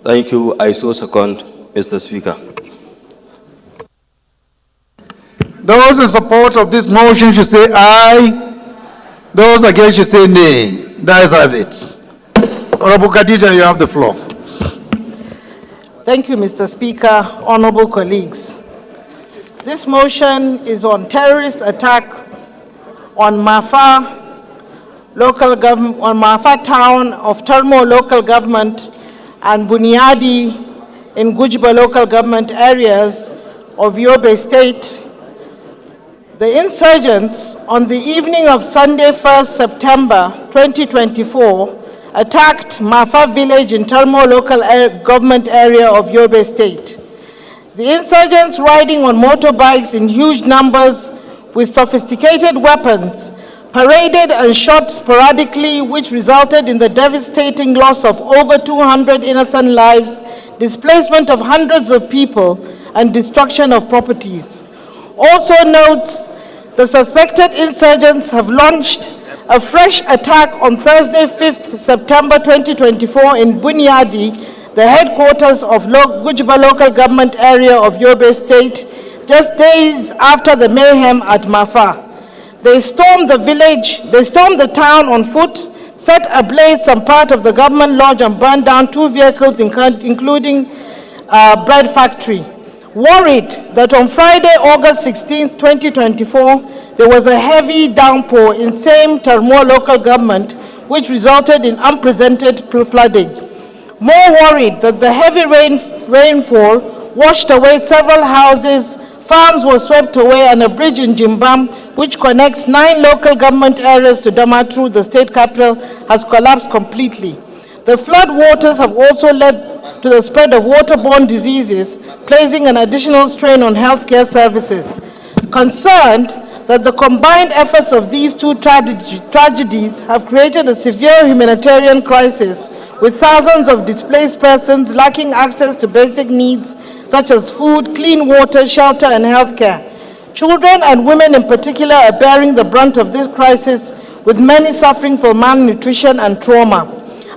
Thank you. I so second, Mr. Speaker.
Those in support of this motion should say aye. Those against should say nay. The ayes have it. Honorable Khadija, you have the floor.
Thank you, Mr. Speaker. Honorable colleagues. This motion is on terrorist attack on Mafa local government, on Mafa town of Termo local government and Buniadi in Gujba local government areas of Yobe State. The insurgents on the evening of Sunday, 1st September 2024, attacked Mafa village in Termo local government area of Yobe State. The insurgents, riding on motorbikes in huge numbers with sophisticated weapons, paraded and shot sporadically, which resulted in the devastating loss of over 200 innocent lives, displacement of hundreds of people, and destruction of properties. Also notes, the suspected insurgents have launched a fresh attack on Thursday, 5th September 2024 in Bunyadi, the headquarters of Gujba local government area of Yobe State, just days after the mayhem at Mafa. They stormed the village, they stormed the town on foot, set ablaze some part of the government lodge and burned down 2 vehicles, including a bread factory. Worried that on Friday, August 16, 2024, there was a heavy downpour in same Termo local government, which resulted in unprecedented flooding. More worried that the heavy rainfall washed away several houses, farms were swept away, and a bridge in Jimbam, which connects 9 local government areas to Damaturu, the state capital, has collapsed completely. The flood waters have also led to the spread of waterborne diseases, placing an additional strain on healthcare services. Concerned that the combined efforts of these 2 tragedies have created a severe humanitarian crisis, with thousands of displaced persons lacking access to basic needs such as food, clean water, shelter, and healthcare. Children and women in particular are bearing the brunt of this crisis, with many suffering from malnutrition and trauma.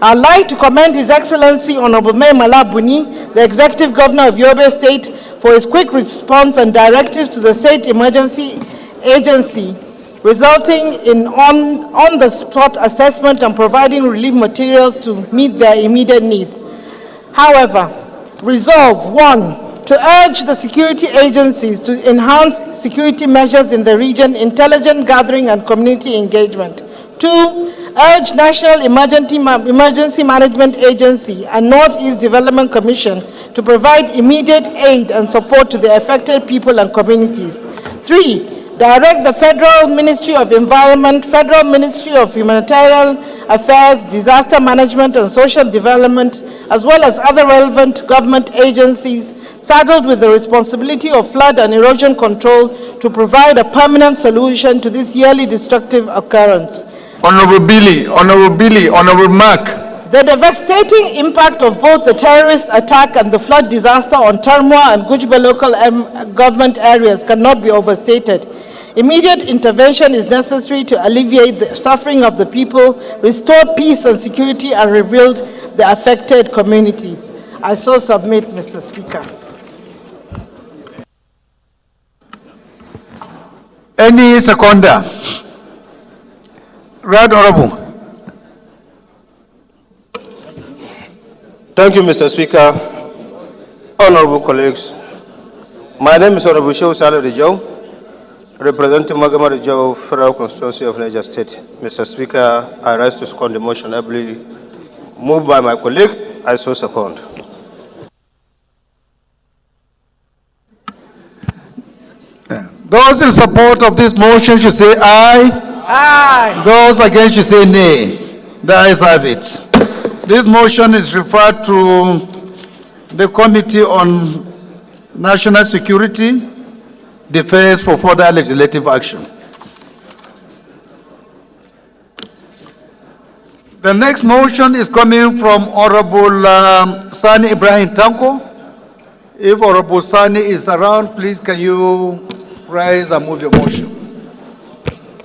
I'd like to commend His Excellency Honorable Mai Mala Buni, the Executive Governor of Yobe State, for his quick response and directives to the State Emergency Agency, resulting in on-the-spot assessment and providing relief materials to meet their immediate needs. However, resolve 1, to urge the security agencies to enhance security measures in the region, intelligence gathering and community engagement. 2, urge National Emergency Management Agency and Northeast Development Commission to provide immediate aid and support to the affected people and communities. 3, direct the Federal Ministry of Environment, Federal Ministry of Humanitarian Affairs, Disaster Management and Social Development, as well as other relevant government agencies saddled with the responsibility of flood and erosion control to provide a permanent solution to this yearly destructive occurrence.
Honorable Billy, Honorable Mark.
The devastating impact of both the terrorist attack and the flood disaster on Termoa and Gujba local government areas cannot be overstated. Immediate intervention is necessary to alleviate the suffering of the people, restore peace and security, and rebuild the affected communities. I so submit, Mr. Speaker.
Any seconder? Right Honorable.
Thank you, Mr. Speaker. Honorable colleagues, my name is Honorable Shehu Saleh Rijau, representing Magama Rijau Federal Constituency of Niger State. Mr. Speaker, I rise to second the motion ably moved by my colleague. I so second.
Those in support of this motion should say aye.
Aye.
Those against should say nay. The ayes have it. This motion is referred to the Committee on National Security, Defense for further legislative action. The next motion is coming from Honorable Sani Ibrahim Tanko. If Honorable Sani is around, please can you rise and move your motion.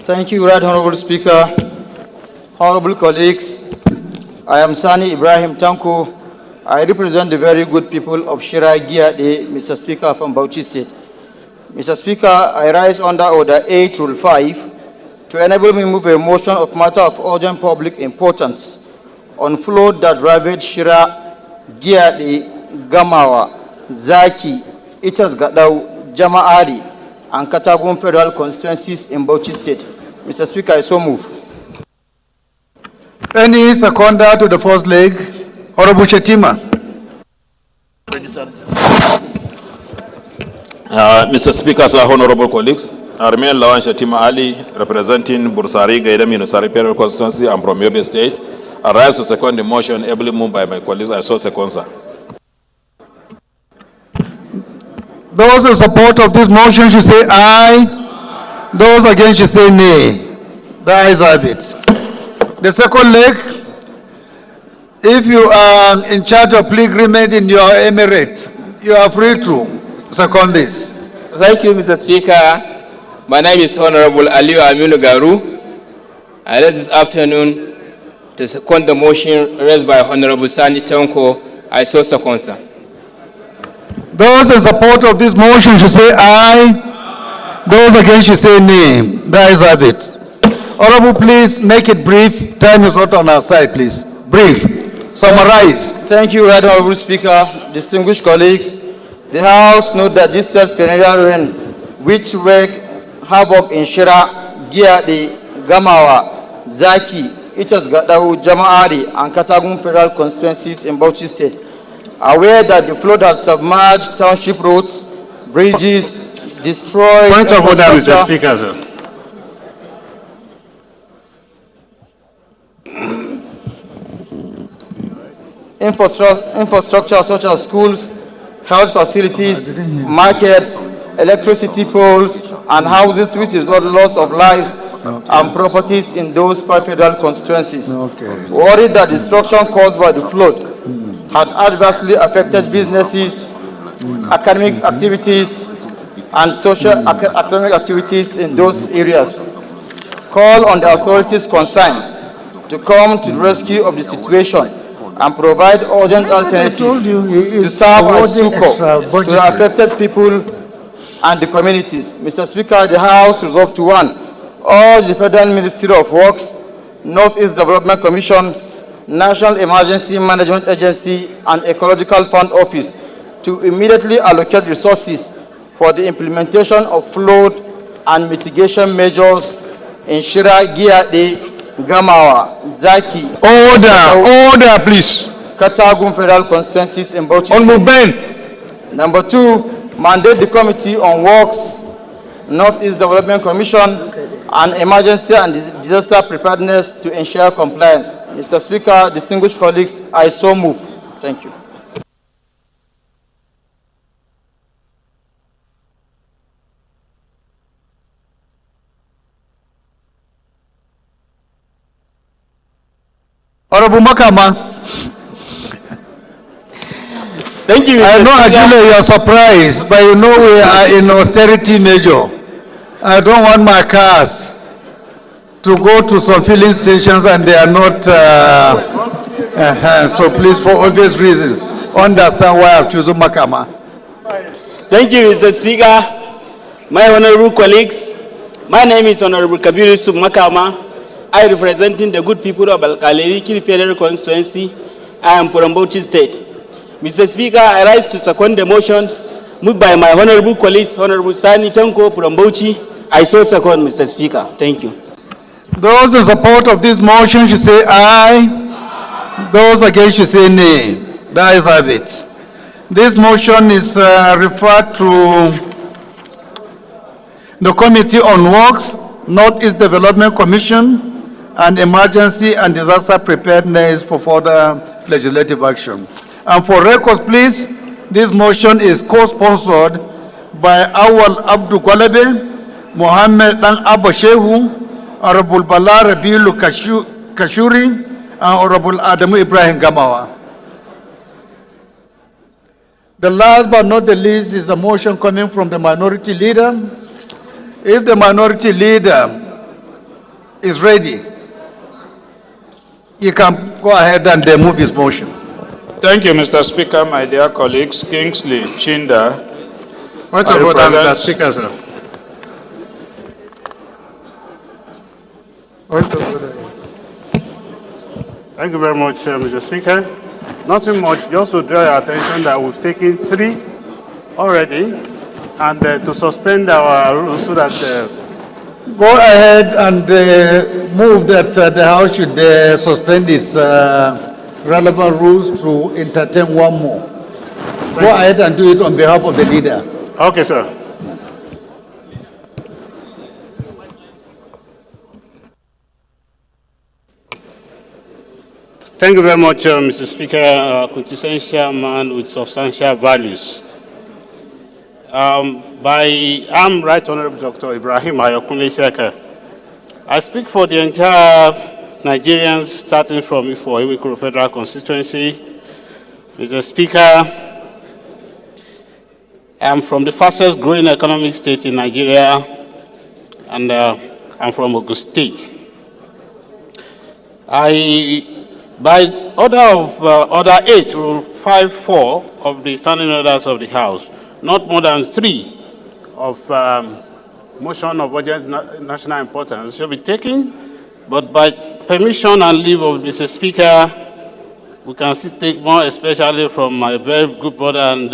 Thank you, Right Honorable Speaker. Honorable colleagues, I am Sani Ibrahim Tanko.
I represent the very good people of Shira Giade, Mr. Speaker, from Bauchi State. Mr. Speaker, I rise under Order 8, Rule 5, to enable me move a motion of matter of urgent public importance on flood that ravaged Shira Giade, Gamawa, Zaki, Itas Gadau, Jama'ari, and Katagum federal constituencies in Bauchi State. Mr. Speaker, I so move.
Any seconder to the first leg? Honorable Shetima.
Mr. Speaker, sir, honorable colleagues, I remain Lawan Shetima Ali, representing Bursari, Gaidam, Unusari Federal Constituency, and from Yobe State. I rise to second the motion ably moved by my colleagues. I so second, sir.
Those in support of this motion should say aye. Those against should say nay. The ayes have it. The second leg, if you are in charge of pilgrimage in your emirates, you are free to second this.
Thank you, Mr. Speaker. My name is Honorable Aliyu Aminu Garu. I raise this afternoon to second the motion raised by Honorable Sani Tanko. I so second, sir.
Those in support of this motion should say aye. Those against should say nay. The ayes have it. Honorable, please make it brief. Time is not on our side, please. Brief. Summarize.
Thank you, Right Honorable Speaker. Distinguished colleagues, the House notes that this self-perennial rain, which wreaked havoc in Shira, Giade, Gamawa, Zaki, Itas Gadau, Jama'ari, and Katagum federal constituencies in Bauchi State, aware that the flood has submerged township roads, bridges, destroyed...
Point of order, Mr. Speaker, sir.
Infrastructure such as schools, health facilities, market, electricity poles, and houses, which is the loss of lives and properties in those 5 federal constituencies. Worried that destruction caused by the flood had adversely affected businesses, academic activities, and social academic activities in those areas. Call on the authorities concerned to come to the rescue of the situation and provide urgent alternatives to serve as succor to the affected people and the communities. Mr. Speaker, the House resolved to 1. Urge the Federal Ministry of Works, Northeast Development Commission, National Emergency Management Agency, and Ecological Fund Office to immediately allocate resources for the implementation of flood and mitigation measures in Shira, Giade, Gamawa, Zaki.
Order, please.
Katagum federal constituencies in Bauchi.
Honorable Ben.
Number 2, mandate the Committee on Works, Northeast Development Commission, and Emergency and Disaster Preparedness to ensure compliance. Mr. Speaker, distinguished colleagues, I so move. Thank you.
Honorable Makama.
Thank you, Mr.
I know, Ajule, you are surprised, but you know we are in austerity measure. I don't want my cars to go to some filling stations and they are not, so please, for obvious reasons, understand why I've chosen Makama.
Thank you, Mr. Speaker. My honorable colleagues, my name is Honorable Kabir Yusuf Makama. I representing the good people of Al-Kaleri Federal Constituency. I am from Bauchi State. Mr. Speaker, I rise to second the motion moved by my honorable colleagues, Honorable Sani Tanko from Bauchi. I so second, Mr. Speaker. Thank you.
Those in support of this motion should say aye. Those against should say nay. The ayes have it. This motion is referred to the Committee on Works, Northeast Development Commission, and Emergency and Disaster Preparedness for further legislative action. And for records, please, this motion is co-sponsored by Awal Abdul Gwalebe, Mohammed Dan Abba Shehu, Honorable Bala Rabiulu Kashuri, and Honorable Adamu Ibrahim Gamawa. The last but not the least is the motion coming from the minority leader. If the minority leader is ready, he can go ahead and move his motion.
Thank you, Mr. Speaker, my dear colleagues. Kingsley Chinda.
Point of order, Mr. Speaker, sir. Point of order. Thank you very much, Mr. Speaker. Nothing much, just to draw your attention that we've taken 3 already, and to suspend our rules so that...
Go ahead and move that the House should suspend its relevant rules to entertain one more. Go ahead and do it on behalf of the leader.
Okay, sir. Thank you very much, Mr. Speaker. Quintessential man with substantial values. I'm Right Honorable Dr. Ibrahim Ayokunle Seka. I speak for the entire Nigerians, starting from Ifo Iwikoro Federal Constituency. Mr. Speaker, I'm from the fastest growing economic state in Nigeria, and I'm from Ogun State. By order of Order 8, Rule 5.4 of the Standing Orders of the House, not more than 3 of motion of urgent national importance shall be taken, but by permission and leave of Mr. Speaker, we can still take more, especially from my very good brother and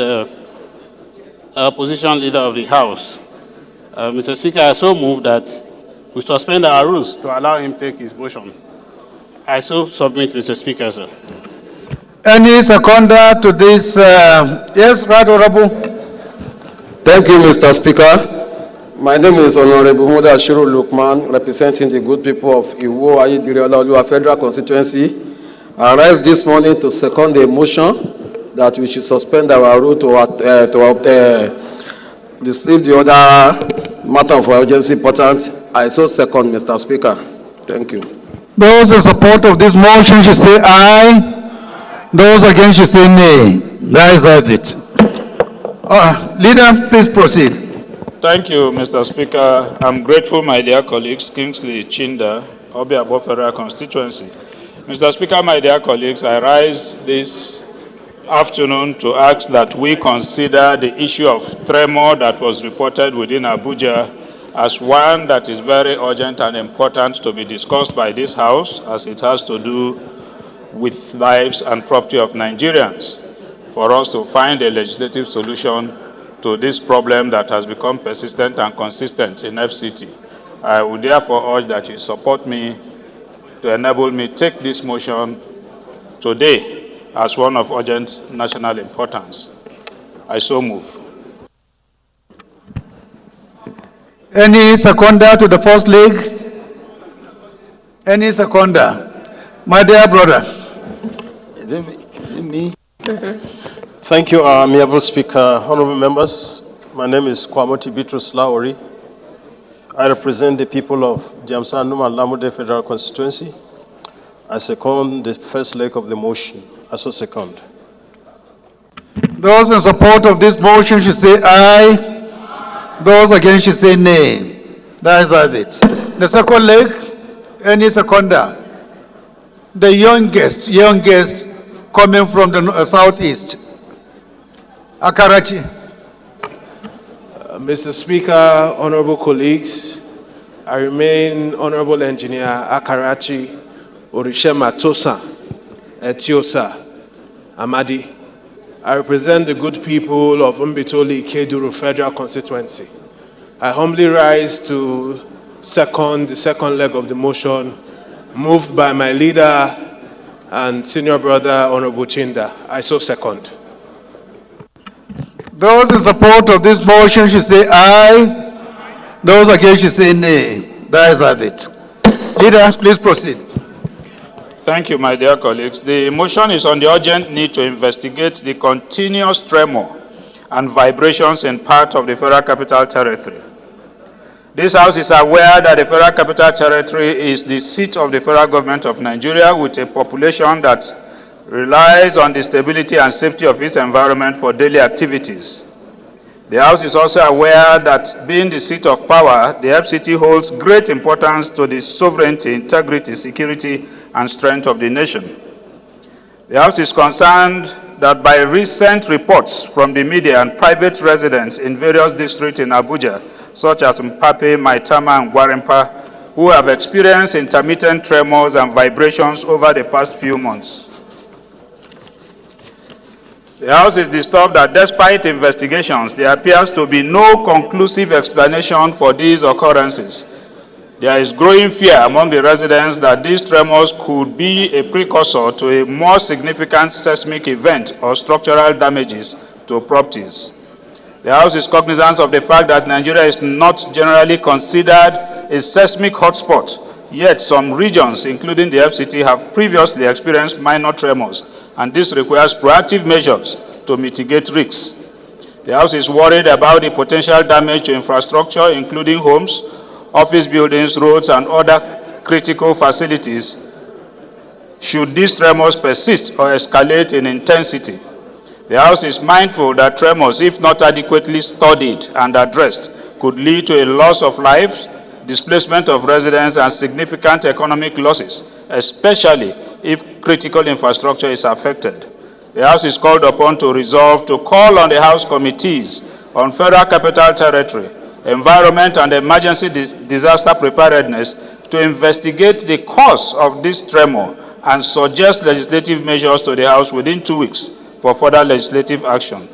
opposition leader of the House. Mr. Speaker, I so move that we suspend our rules to allow him to take his motion. I so submit, Mr. Speaker, sir.
Any seconder to this? Yes, Right Honorable.
Thank you, Mr. Speaker. My name is Honorable Muda Ashiru Lukman, representing the good people of Iwo Ayedire Federal Constituency. I rise this morning to second the motion that we should suspend our rule to receive the other matter of urgency important. I so second, Mr. Speaker. Thank you.
Those in support of this motion should say aye. Those against should say nay. That is it. Leader, please proceed.
Thank you, Mr. Speaker. I'm grateful, my dear colleagues. Kingsley Chinda, Obiabo Federal Constituency. Mr. Speaker, my dear colleagues, I rise this afternoon to ask that we consider the issue of tremor that was reported within Abuja as one that is very urgent and important to be discussed by this House, as it has to do with lives and property of Nigerians, for us to find a legislative solution to this problem that has become persistent and consistent in FCT. I would therefore urge that you support me to enable me take this motion today as one of urgent national importance. I so move.
Any seconder to the first leg? Any seconder? My dear brother.
Is it me? Thank you, amiable Speaker. Honorable members, my name is Kwamoti Bitrus Laori. I represent the people of Jamsan Numa Lamude Federal Constituency. I second the first leg of the motion. I so second.
Those in support of this motion should say aye. Those against should say nay. That is it. The second leg, any seconder? The youngest coming from the southeast. Akarachi.
Mr. Speaker, honorable colleagues, I remain Honorable Engineer Akarachi Orishema Tosa Etiosa Amadi. I represent the good people of Mbitoli Keduru Federal Constituency. I humbly rise to second the second leg of the motion moved by my leader and senior brother, Honorable Chinda. I so second.
Those in support of this motion should say aye. Those against should say nay. That is it. Leader, please proceed.
Thank you, my dear colleagues. The motion is on the urgent need to investigate the continuous tremor and vibrations in part of the Federal Capital Territory. This House is aware that the Federal Capital Territory is the seat of the federal government of Nigeria, with a population that relies on the stability and safety of its environment for daily activities. The House is also aware that, being the seat of power, the FCT holds great importance to the sovereignty, integrity, security, and strength of the nation. The House is concerned that by recent reports from the media and private residents in various districts in Abuja, such as Mpape, Maitama, and Gwarimpa, who have experienced intermittent tremors and vibrations over the past few months. The House is disturbed that despite investigations, there appears to be no conclusive explanation for these occurrences. There is growing fear among the residents that these tremors could be a precursor to a more significant seismic event or structural damages to properties. The House is cognizant of the fact that Nigeria is not generally considered a seismic hotspot, yet some regions, including the FCT, have previously experienced minor tremors, and this requires proactive measures to mitigate risks. The House is worried about the potential damage to infrastructure, including homes, office buildings, roads, and other critical facilities, should these tremors persist or escalate in intensity. The House is mindful that tremors, if not adequately studied and addressed, could lead to a loss of life, displacement of residents, and significant economic losses, especially if critical infrastructure is affected. The House is called upon to resolve to call on the House committees on Federal Capital Territory, Environment and Emergency Disaster Preparedness to investigate the cause of this tremor and suggest legislative measures to the House within 2 weeks for further legislative action.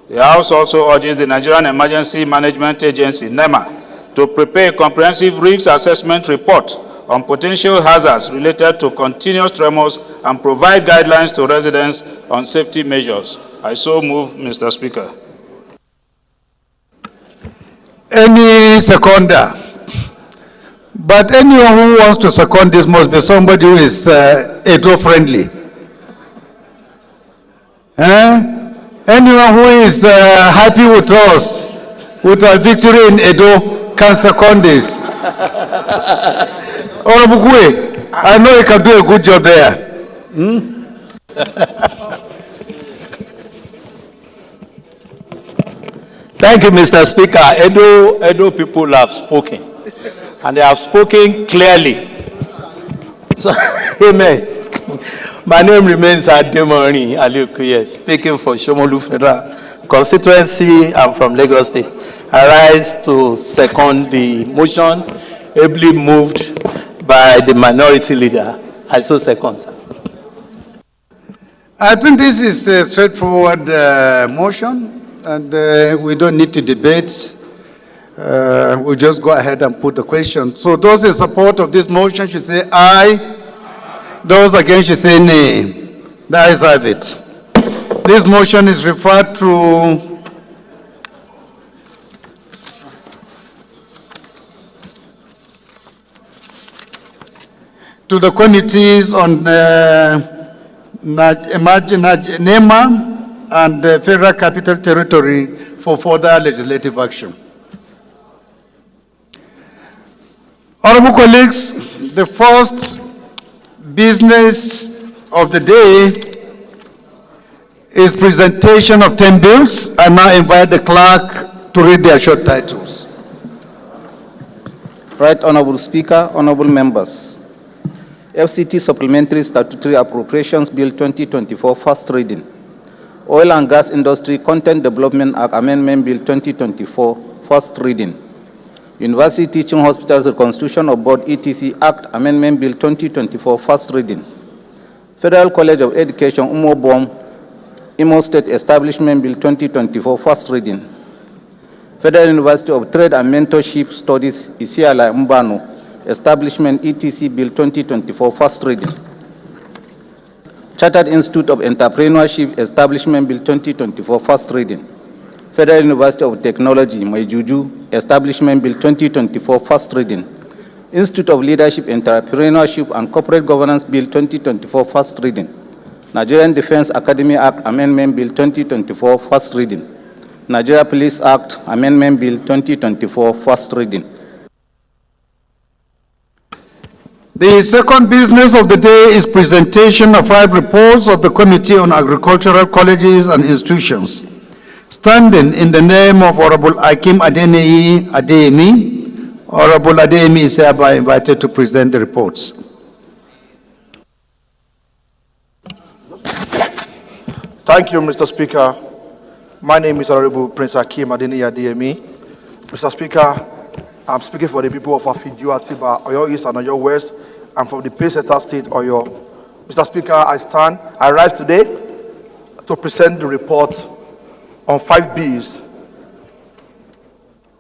The House also urges the Nigerian Emergency Management Agency, NEMA, to prepare a comprehensive risk assessment report on potential hazards related to continuous tremors and provide guidelines to residents on safety measures. I so move, Mr. Speaker.
Any seconder? But anyone who wants to second this must be somebody who is Edo-friendly. Anyone who is happy with us, with our victory in Edo, can second this. Orobukwe, I know you can do a good job there.
Thank you, Mr. Speaker. Edo people have spoken, and they have spoken clearly. So, amen. My name remains Ademori Aliukuye, speaking for Shomolu Federal Constituency. I'm from Lagos State. I rise to second the motion ably moved by the minority leader. I so second, sir.
I think this is a straightforward motion. And we don't need to debate. We'll just go ahead and put the question. So those in support of this motion should say aye. Those against should say nay. The ayes have it. This motion is referred to the committees on NEMA and the Federal Capital Territory for further legislative action. Honorable colleagues, the first business of the day is presentation of 10 bills. I now invite the clerk to read their short titles.
Right Honorable Speaker, honorable members. FCT Supplementary Statutory Appropriations Bill 2024, first reading. Oil and Gas Industry Content Development Act Amendment Bill 2024, first reading. University Teaching Hospitals Reconstitution of Board ETC Act Amendment Bill 2024, first reading. Federal College of Education Umobom Imo State Establishment Bill 2024, first reading. Federal University of Trade and Mentorship Studies Isiala Mbano Establishment ETC Bill 2024, first reading. Chartered Institute of Entrepreneurship Establishment Bill 2024, first reading. Federal University of Technology, Maijuju Establishment Bill 2024, first reading. Institute of Leadership, Entrepreneurship and Corporate Governance Bill 2024, first reading. Nigerian Defense Academy Act Amendment Bill 2024, first reading. Nigeria Police Act Amendment Bill 2024, first reading.
The second business of the day is presentation of 5 reports of the Committee on Agricultural Colleges and Institutions. Standing in the name of Honorable Akim Adeneyi Adeyemi, Honorable Adeyemi is hereby invited to present the reports.
Thank you, Mr. Speaker. My name is Honorable Prince Akim Adeniyi Adeyemi. Mr. Speaker, I'm speaking for the people of Afidju, Atiba, Oyo East and Oyo West. I'm from the Payseta State, Oyo. Mr. Speaker, I rise today to present the report on 5 Bs.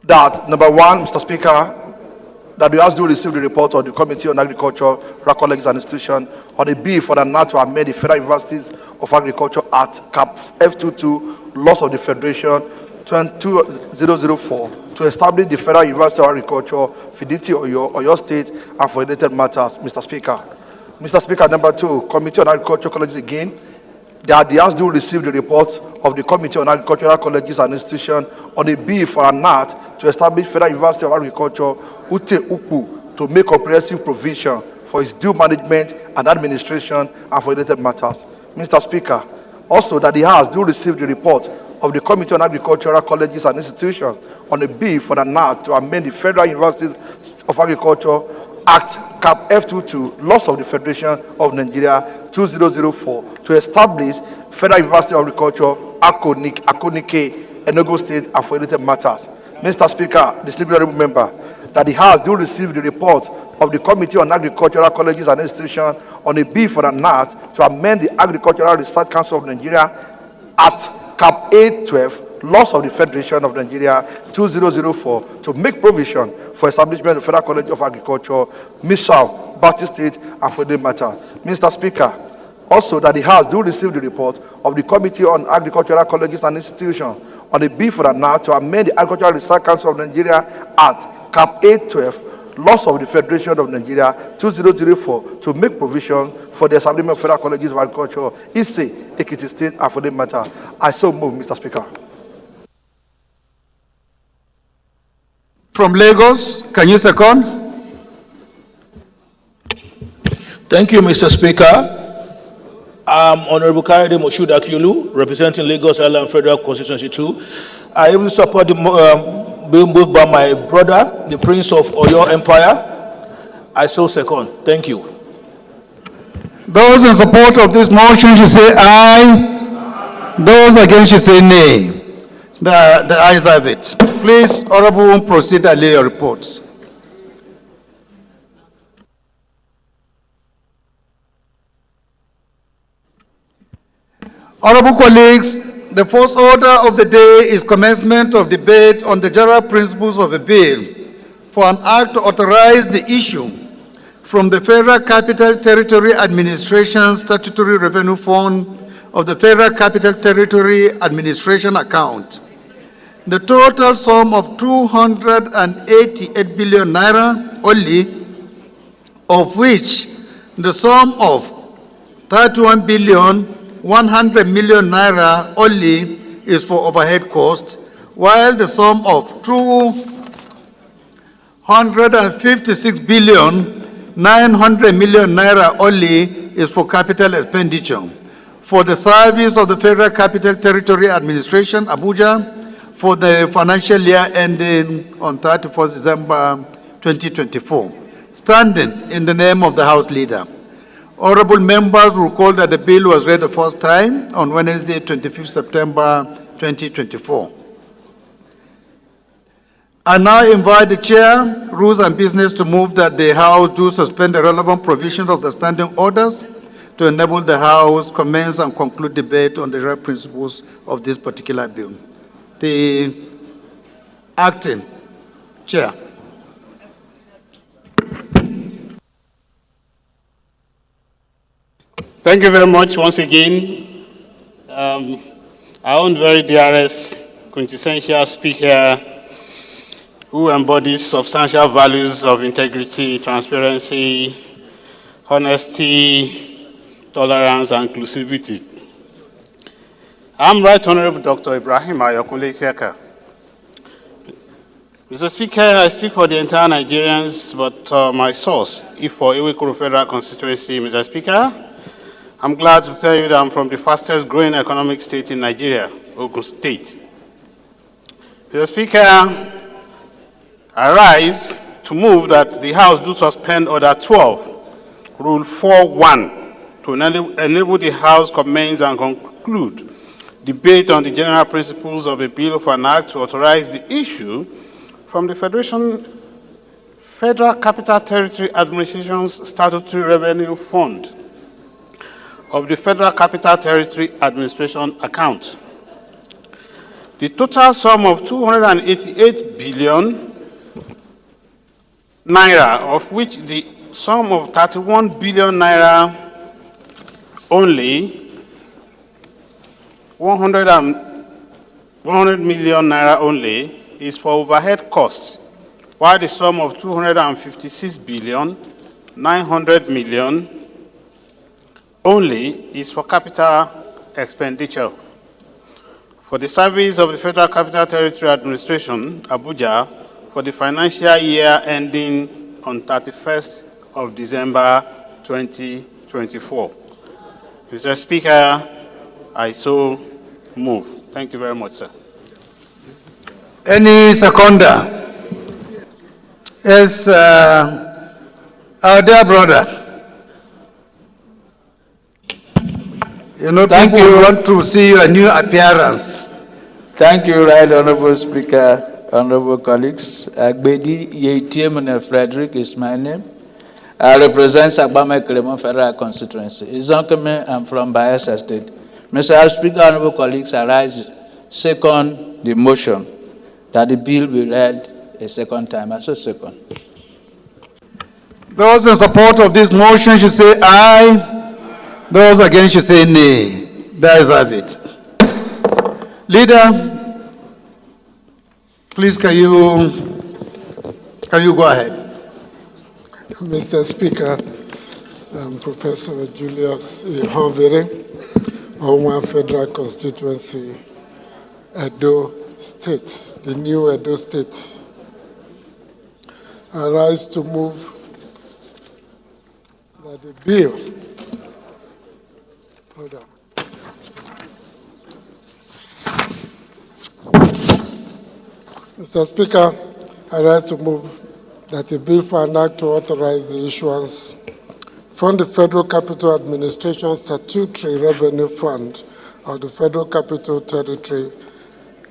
That, number one, Mr. Speaker, that we ask to receive the report of the Committee on Agriculture, Colleges and Institutions on a bill for the NAT to amend the Federal Universities of Agriculture Act, CAP F22, Laws of the Federation 2004, to establish the Federal University of Agriculture, Fidelity, Oyo State, and for related matters, Mr. Speaker. Mr. Speaker, number two, Committee on Agriculture Colleges again, that the House do receive the report of the Committee on Agricultural Colleges and Institutions on a bill for a NAT to establish Federal University of Agriculture, Ute Upu, to make comprehensive provision for its due management and administration and for related matters. Mr. Speaker, also that the House do receive the report of the Committee on Agricultural Colleges and Institutions on a bill for the NAT to amend the Federal Universities of Agriculture Act, CAP F22, Laws of the Federation of Nigeria 2004, to establish Federal University of Agriculture, Akonike, Enugu State, and for related matters. Mr. Speaker, distinguished honorable member, that the House do receive the report of the Committee on Agricultural Colleges and Institutions on a bill for the NAT to amend the Agricultural Research Council of Nigeria Act, CAP 812, Laws of the Federation of Nigeria 2004, to make provision for establishment of Federal College of Agriculture, Misau, Baptist State, and for the matter. Mr. Speaker, also that the House do receive the report of the Committee on Agricultural Colleges and Institutions on a bill for the NAT to amend the Agricultural Research Council of Nigeria Act, CAP 812, Laws of the Federation of Nigeria 2004, to make provision for the establishment of Federal Colleges of Agriculture, Ise, Ekiti State, and for the matter. I so move, Mr. Speaker.
From Lagos, can you second?
Thank you, Mr. Speaker. I'm Honorable Kayode Moshood Akiolu, representing Lagos Island Federal Constituency 2. I even support the bill moved by my brother, the Prince of Oyo Empire. I so second. Thank you.
Those in support of this motion should say aye. Those against should say nay. The ayes have it. Please, Honorable, proceed and lay your reports. Honorable colleagues, the first order of the day is commencement of debate on the general principles of a bill for an act to authorize the issue from the Federal Capital Territory Administration Statutory Revenue Fund of the Federal Capital Territory Administration account the total sum of 288 billion naira only, of which the sum of 31 billion 100 million naira only is for overhead cost, while the sum of 256 billion 900 million naira only is for capital expenditure for the service of the Federal Capital Territory Administration, Abuja, for the financial year ending on 31st December 2024, standing in the name of the House Leader. Honorable members will recall that the bill was read the first time on Wednesday, 25th September 2024. I now invite the Chair, Rules and Business, to move that the House do suspend the relevant provisions of the standing orders to enable the House commence and conclude debate on the general principles of this particular bill. The acting Chair.
Thank you very much once again. Our own very dearest quintessential speaker, who embodies substantial values of integrity, transparency, honesty, tolerance, and inclusivity. I'm Right Honorable Dr. Ibrahim Ayokunle Iseka. Mr. Speaker, I speak for the entire Nigerians, but my source, if for Iwekuru Federal Constituency, Mr. Speaker, I'm glad to tell you that I'm from the fastest growing economic state in Nigeria, Ogun State. Mr. Speaker, I rise to move that the House do suspend Order 12, Rule 4.1, to enable the House commence and conclude debate on the general principles of a bill for an act to authorize the issue from the Federal Capital Territory Administration's Statutory Revenue Fund of the Federal Capital Territory Administration account. The total sum of 288 billion naira, of which the sum of 31 billion naira only, 100 million naira only, is for overhead costs, while the sum of 256 billion 900 million only is for capital expenditure. For the service of the Federal Capital Territory Administration, Abuja, for the financial year ending on 31st of December 2024. Mr. Speaker, I so move. Thank you very much, sir.
Any seconder? Yes, our dear brother. You know,
Thank
people
you.
want to see your new appearance.
Thank you, Right Honorable Speaker, honorable colleagues. Agbedi Yetiemene Frederick is my name. I represent Sagbame Kremon Federal Constituency. Izonkeme, I'm from Bayelsa State. Mr. Speaker, honorable colleagues, I rise second the motion that the bill be read a second time. I so second.
Those in support of this motion should say aye. Those against should say nay. The ayes have it. Leader, please can you go ahead?
Mr. Speaker, Professor Julius Honvere, Owan Federal Constituency, Edo State, the new Edo State. I rise to move that the bill, hold on. Mr. Speaker, I rise to move that a bill for an act to authorize the issuance from the Federal Capital Administration Statutory Revenue Fund of the Federal Capital Territory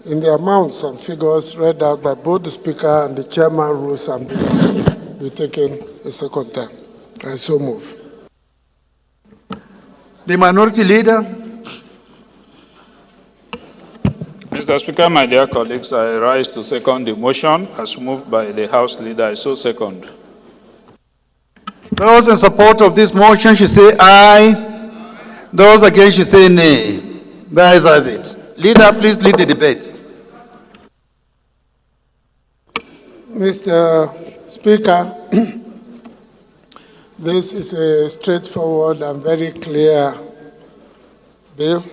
in the amounts and figures read out by both the Speaker and the Chairman rules and business be taken a second time. I so move.
The minority leader.
Mr. Speaker, my dear colleagues, I rise to second the motion as moved by the House Leader. I so second.
Those in support of this motion should say aye. Those against should say nay. The ayes have it. Leader, please lead the debate.
Mr. Speaker, this is a straightforward and very clear bill.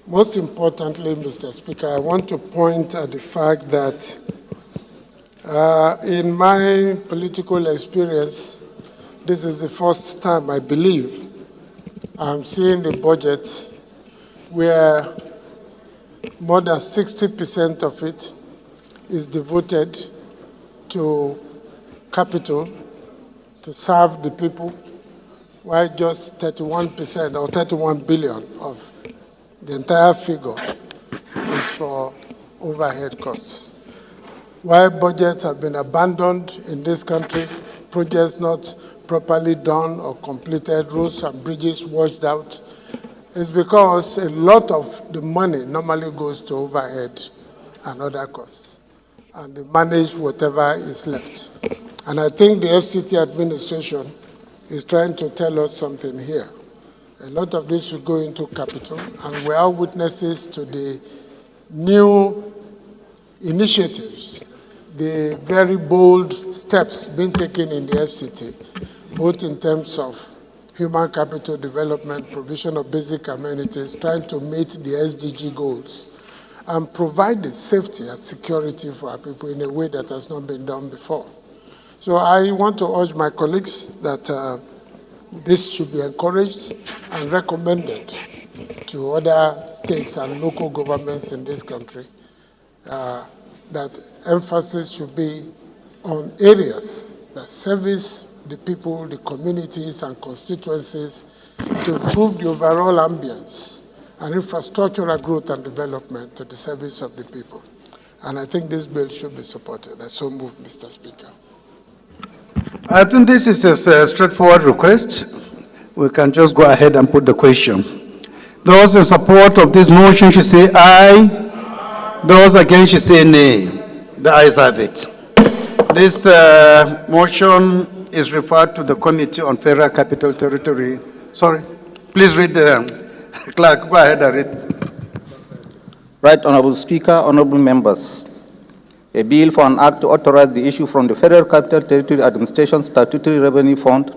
Most importantly, Mr. Speaker, I want to point at the fact that in my political experience, this is the first time, I believe, I'm seeing the budget where more than 60% of it is devoted to capital, to serve the people, while just 31% or 31 billion of the entire figure is for overhead costs. While budgets have been abandoned in this country, projects not properly done or completed, roads and bridges washed out, it's because a lot of the money normally goes to overhead and other costs, and they manage whatever is left. And I think the FCT administration is trying to tell us something here. A lot of this will go into capital, and we are witnesses to the new initiatives, the very bold steps being taken in the FCT, both in terms of human capital development, provision of basic amenities, trying to meet the SDG goals, and provide the safety and security for our people in a way that has not been done before. So I want to urge my colleagues that this should be encouraged and recommended to other states and local governments in this country, that emphasis should be on areas that service the people, the communities and constituencies to improve the overall ambience and infrastructural growth and development to the service of the people. And I think this bill should be supported. I so move, Mr. Speaker.
I think this is a straightforward request. We can just go ahead and put the question. Those in support of this motion should say aye. Those against should say nay. The ayes have it. This motion is referred to the Committee on Federal Capital Territory. Sorry, please read the clerk. Go ahead and read.
Right Honorable Speaker, honorable members. A bill for an act to authorize the issue from the Federal Capital Territory Administration Statutory Revenue Fund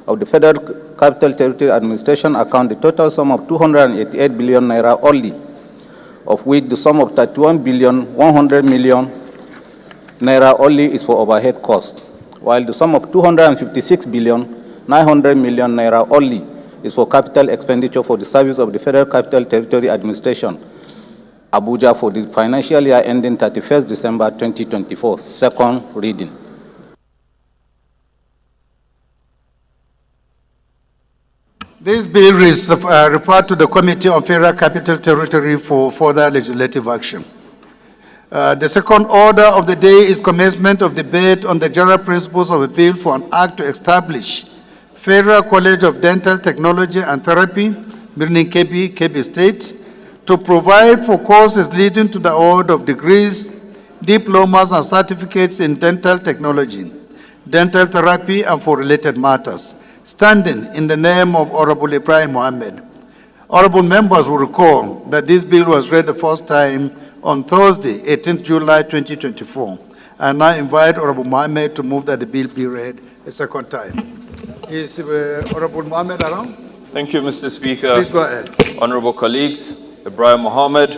of the Federal Capital Territory Administration account the total sum of 288 billion naira only, of which the sum of 31 billion 100 million naira only is for overhead costs, while the sum of 256 billion 900 million naira only is for capital expenditure for the service of the Federal Capital Territory Administration, Abuja, for the financial year ending 31st December 2024. Second reading.
This bill is referred to the Committee on Federal Capital Territory for further legislative action. The second order of the day is commencement of debate on the general principles of a bill for an act to establish Federal College of Dental Technology and Therapy, Birnin Kebbi, Kebbi State, to provide for courses leading to the award of degrees, diplomas, and certificates in dental technology, dental therapy, and for related matters, standing in the name of Honorable Ibrahim Mohammed. Honorable members will recall that this bill was read the first time on Thursday, 18th July 2024. I now invite Honorable Mohammed to move that the bill be read a second time. Is Honorable Mohammed around?
Thank you, Mr. Speaker.
Please go ahead.
Honorable colleagues, Ibrahim Mohammed,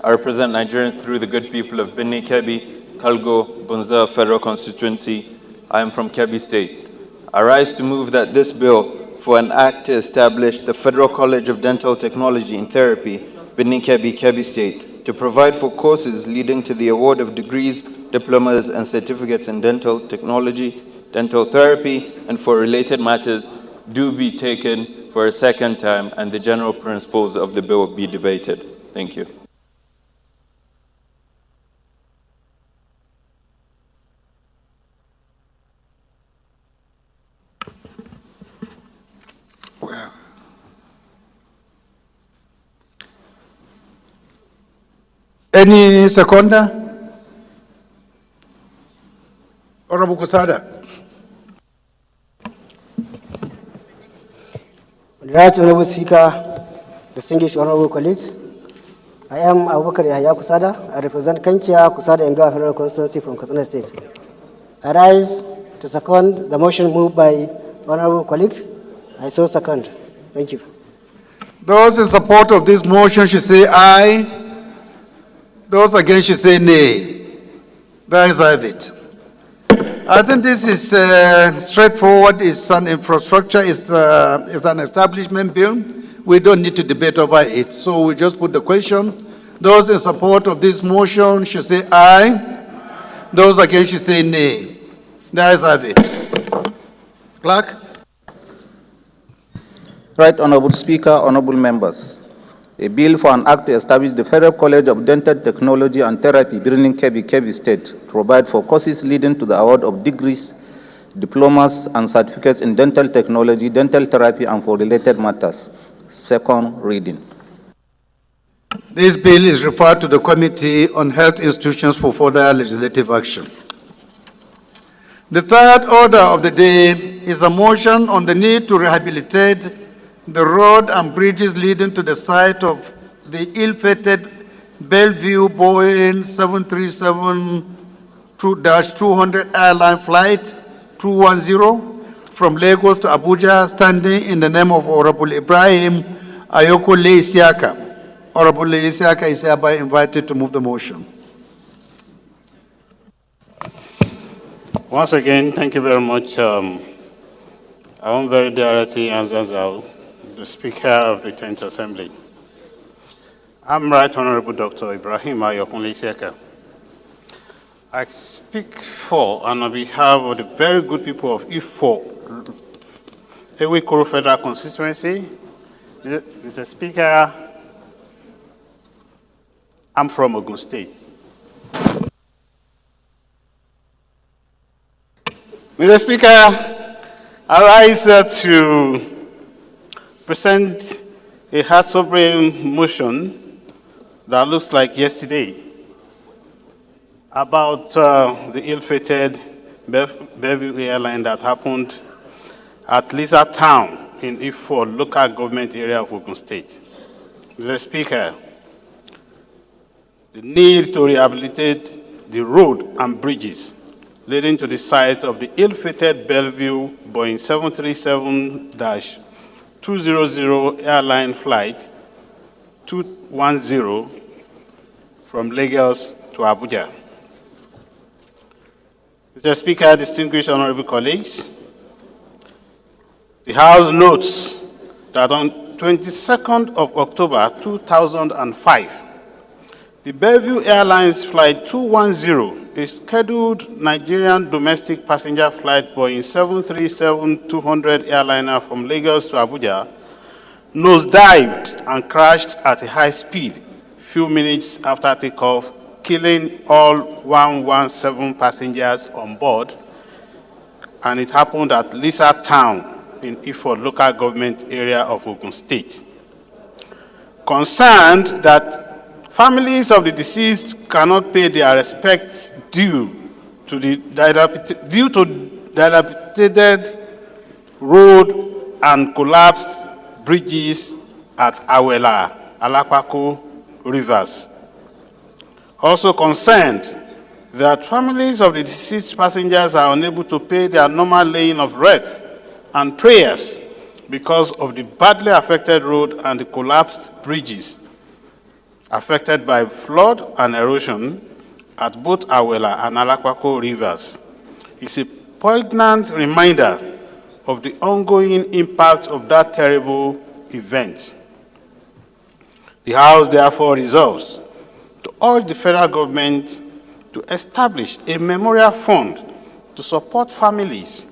I represent Nigerians through the good people of Birnin Kebbi, Kalgo, Bunza Federal Constituency. I am from Kebbi State. I rise to move that this bill for an act to establish the Federal College of Dental Technology and Therapy, Birnin Kebbi, Kebbi State, to provide for courses leading to the award of degrees, diplomas, and certificates in dental technology, dental therapy, and for related matters do be taken for a second time and the general principles of the bill be debated. Thank you.
Any seconder? Honorable Kusada.
Right, Honorable Speaker, distinguished honorable colleagues, I am Abubakar Yahya Kusada. I represent Kankia, Kusada, and Gawa Federal Constituency from Katsina State. I rise to second the motion moved by honorable colleague. I so second. Thank you.
Those in support of this motion should say aye. Those against should say nay. The ayes have it. I think this is straightforward. It's an infrastructure, it's an establishment bill. We don't need to debate over it. So we just put the question. Those in support of this motion should say aye. Those against should say nay. The ayes have it. Clerk?
Right Honorable Speaker, honorable members. A bill for an act to establish the Federal College of Dental Technology and Therapy, Birnin Kebbi, Kebbi State, to provide for courses leading to the award of degrees, diplomas, and certificates in dental technology, dental therapy, and for related matters. Second reading.
This bill is referred to the Committee on Health Institutions for further legislative action. The third order of the day is a motion on the need to rehabilitate the road and bridges leading to the site of the ill-fated Bellevue Boeing 737-200 airline flight 210 from Lagos to Abuja, standing in the name of Honorable Ibrahim Ayokole Isiaka. Honorable Isiaka is hereby invited to move the motion.
Once again, thank you very much. I want very directly answer the Speaker of the 10th Assembly. I'm Right Honorable Dr. Ibrahim Ayokole Isiaka. I speak for and on behalf of the very good people of Ifo, Ewikoro Federal Constituency. Mr. Speaker, I'm from Ogun State. Mr. Speaker, I rise to present a heart-sobering motion that looks like yesterday about the ill-fated Bellevue airline that happened at Lisa Town in Ifo local government area of Ogun State. Mr. Speaker, the need to rehabilitate the road and bridges leading to the site of the ill-fated Bellevue Boeing 737-200 airline flight 210 from Lagos to Abuja. Mr. Speaker, distinguished honorable colleagues, the House notes that on 22nd of October 2005, the Bellevue Airlines Flight 210, a scheduled Nigerian domestic passenger flight Boeing 737-200 airliner from Lagos to Abuja, nosedived and crashed at a high speed few minutes after takeoff, killing all 117 passengers on board, and it happened at Lisa Town in Ifo local government area of Ogun State. Concerned that families of the deceased cannot pay their respects due to dilapidated road and collapsed bridges at Awela, Alapako rivers. Also concerned that families of the deceased passengers are unable to pay their normal laying of wreaths and prayers because of the badly affected road and the collapsed bridges affected by flood and erosion at both Awela and Alakwako rivers. It's a poignant reminder of the ongoing impact of that terrible event. The House therefore resolves to urge the federal government to establish a memorial fund to support families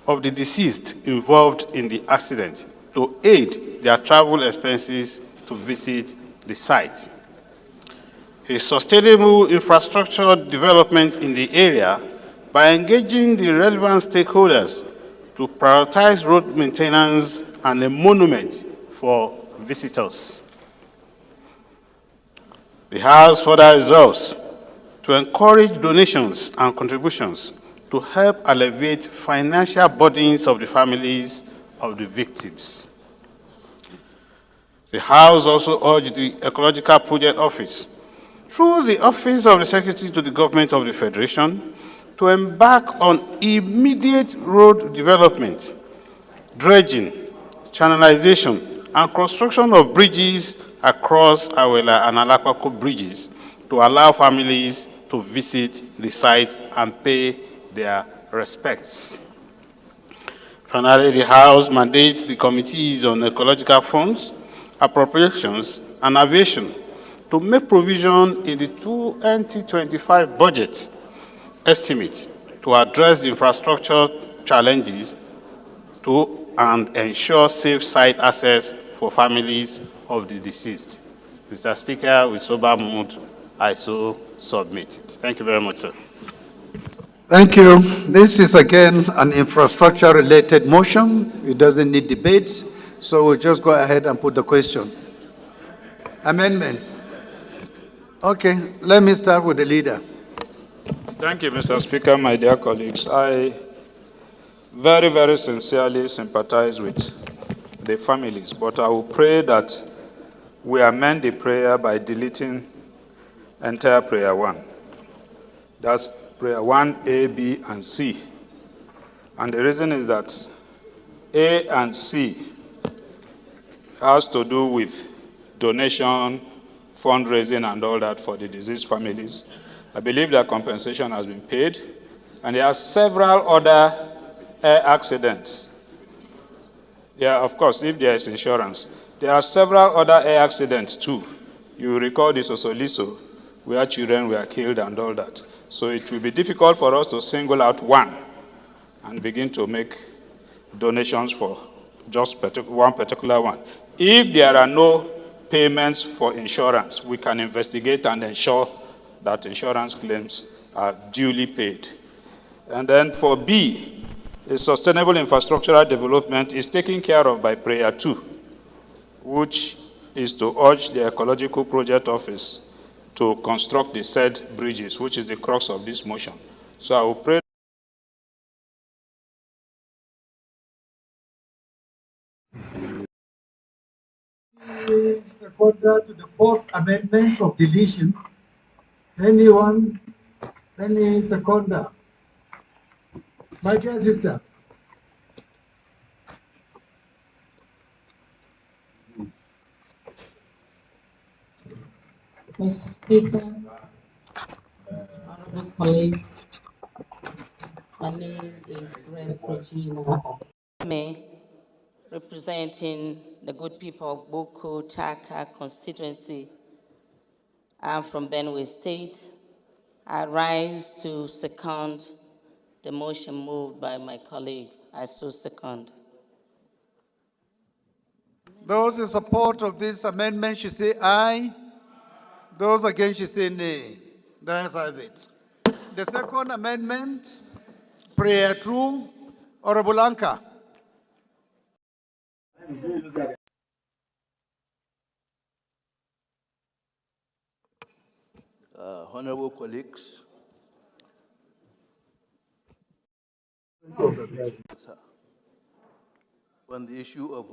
of the deceased involved in the accident to aid their travel expenses to visit the site. A sustainable infrastructure development in the area by engaging the relevant stakeholders to prioritize road maintenance and a monument for visitors. The House further resolves to encourage donations and contributions to help alleviate financial burdens of the families of the victims. The House also urged the Ecological Project Office, through the Office of the Secretary to the Government of the Federation, to embark on immediate road development, dredging, channelization, and construction of bridges across Awela and Alakwako bridges to allow families to visit the site and pay their respects. Finally, the House mandates the Committees on Ecological Funds, Appropriations, and Aviation to make provision in the 2025 budget estimate to address the infrastructure challenges and ensure safe site access for families of the deceased. Mr. Speaker, with sober mood, I so submit. Thank you very much, sir.
Thank you. This is again an infrastructure-related motion. It doesn't need debates, so we'll just go ahead and put the question. Amendment. Okay, let me start with the leader.
Thank you, Mr. Speaker, my dear colleagues. I very, very sincerely sympathize with the families, but I will pray that we amend the prayer by deleting entire prayer 1. That's prayer 1, A, B, and C. And the reason is that A and C has to do with donation, fundraising, and all that for the deceased families. I believe that compensation has been paid, and there are several other air accidents. Yeah, of course, if there is insurance. There are several other air accidents too. You recall the Sosoliso, where children were killed and all that. So it will be difficult for us to single out one and begin to make donations for just one particular one. If there are no payments for insurance. We can investigate and ensure that insurance claims are duly paid. And then for B, the sustainable infrastructural development is taken care of by prayer 2, which is to urge the Ecological Project Office to construct the said bridges, which is the crux of this motion. So I will pray.
Seconder to the first amendment of deletion. Anyone? Any seconder? My dear sister.
Mr. Speaker, honorable colleagues, my name is Rev. Regina May, representing the good people of Boko Taka constituency. I'm from Benue State. I rise to second the motion moved by my colleague. I so second.
Those in support of this amendment should say aye. Those against should say nay. The ayes have it. The second amendment, prayer 2, Honorable Anka.
Honorable colleagues, on the issue of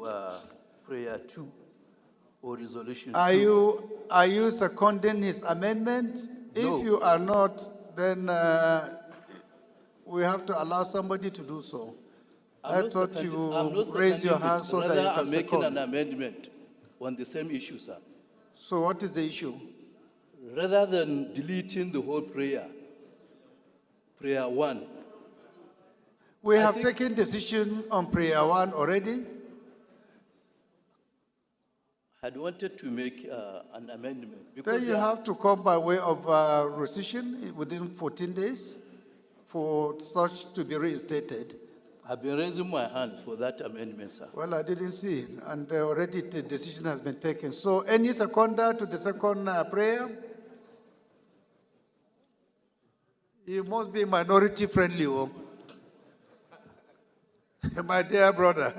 prayer 2 or resolution 2.
Are you seconding his amendment?
No.
If you are not, then we have to allow somebody to do so. I thought you raised your hand so that you can
I'm making
second.
an amendment on the same issue, sir.
So what is the issue?
Rather than deleting the whole prayer 1.
We have taken decision on prayer 1 already.
Had wanted to make an amendment. Because
Then you have to come by way of rescission within 14 days for such to be reinstated.
I've been raising my hand for that amendment, sir.
Well, I didn't see it, and already the decision has been taken. So any seconder to the second prayer? You must be minority friendly, oh. My dear brother.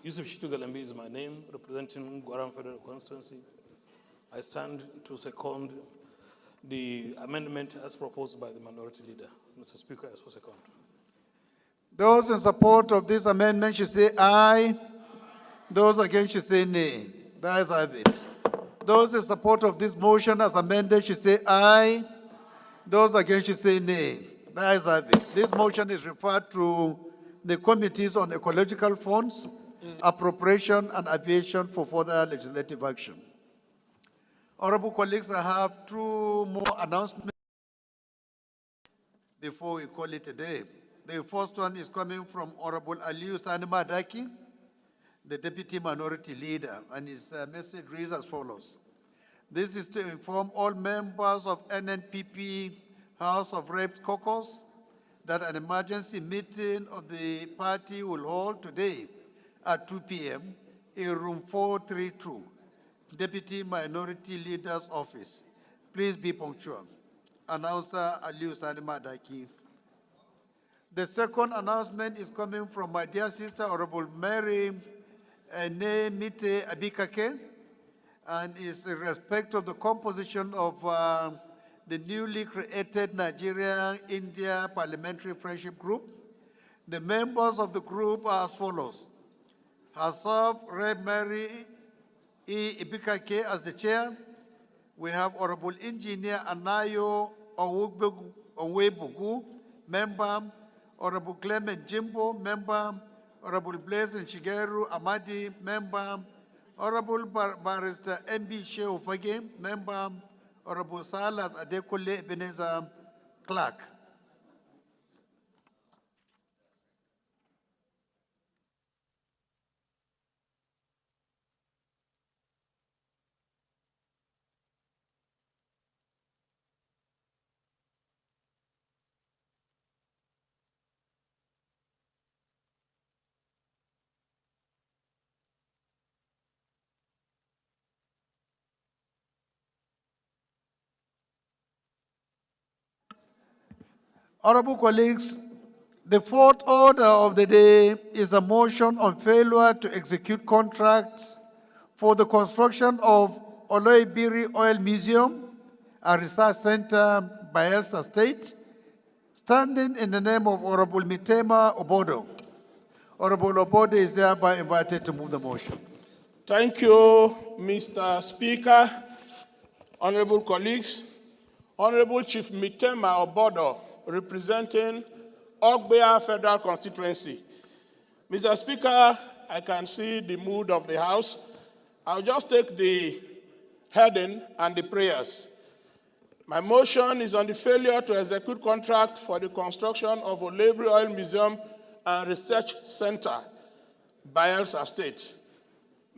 Yusuf Shitugalambi is my name, representing Guaram Federal Constituency. I stand to second the amendment as proposed by the minority leader. Mr. Speaker, I so second.
Those in support of this amendment should say aye. Those against should say nay. The ayes have it. Those in support of this motion as amended should say aye. Those against should say nay. The ayes have it. This motion is referred to the committees on ecological funds, appropriation, and aviation for further legislative action. Honorable colleagues, I have two more announcements before we call it a day. The first one is coming from Honorable Aliyu Sani Madaki, the Deputy Minority Leader, and his message reads as follows. This is to inform all members of NNPP House of Reps caucus that an emergency meeting of the party will hold today at 2 p.m. in room 432, Deputy Minority Leader's office. Please be punctual. Announcer Aliyu Sani Madaki. The second announcement is coming from my dear sister, Honorable Mary Mite Abikake, and is in respect of the composition of the newly created Nigeria-India Parliamentary Friendship Group. The members of the group are as follows. Herself, Rev. Mary E. Ibikake as the chair. We have Honorable Engineer Anayo Onwebugu, member. Honorable Clement Jimbo, member. Honorable Blaise Shigeru Amadi, member. Honorable Barrister M.B. Shehu Fage, member. Honorable Salas Adekole Ebenezer, clerk. Honorable colleagues, the fourth order of the day is a motion on failure to execute contracts for the construction of Oloibiri Oil Museum and Research Center, Bayelsa State, standing in the name of Honorable Mitema Obodo. Honorable Obodo is thereby invited to move the motion.
Thank you, Mr. Speaker. Honorable colleagues, Honorable Chief Mitema Obodo, representing Ogbea Federal Constituency. Mr. Speaker, I can see the mood of the House. I'll just take the heading and the prayers. My motion is on the failure to execute contract for the construction of Oloibiri Oil Museum and Research Center, Bayelsa State.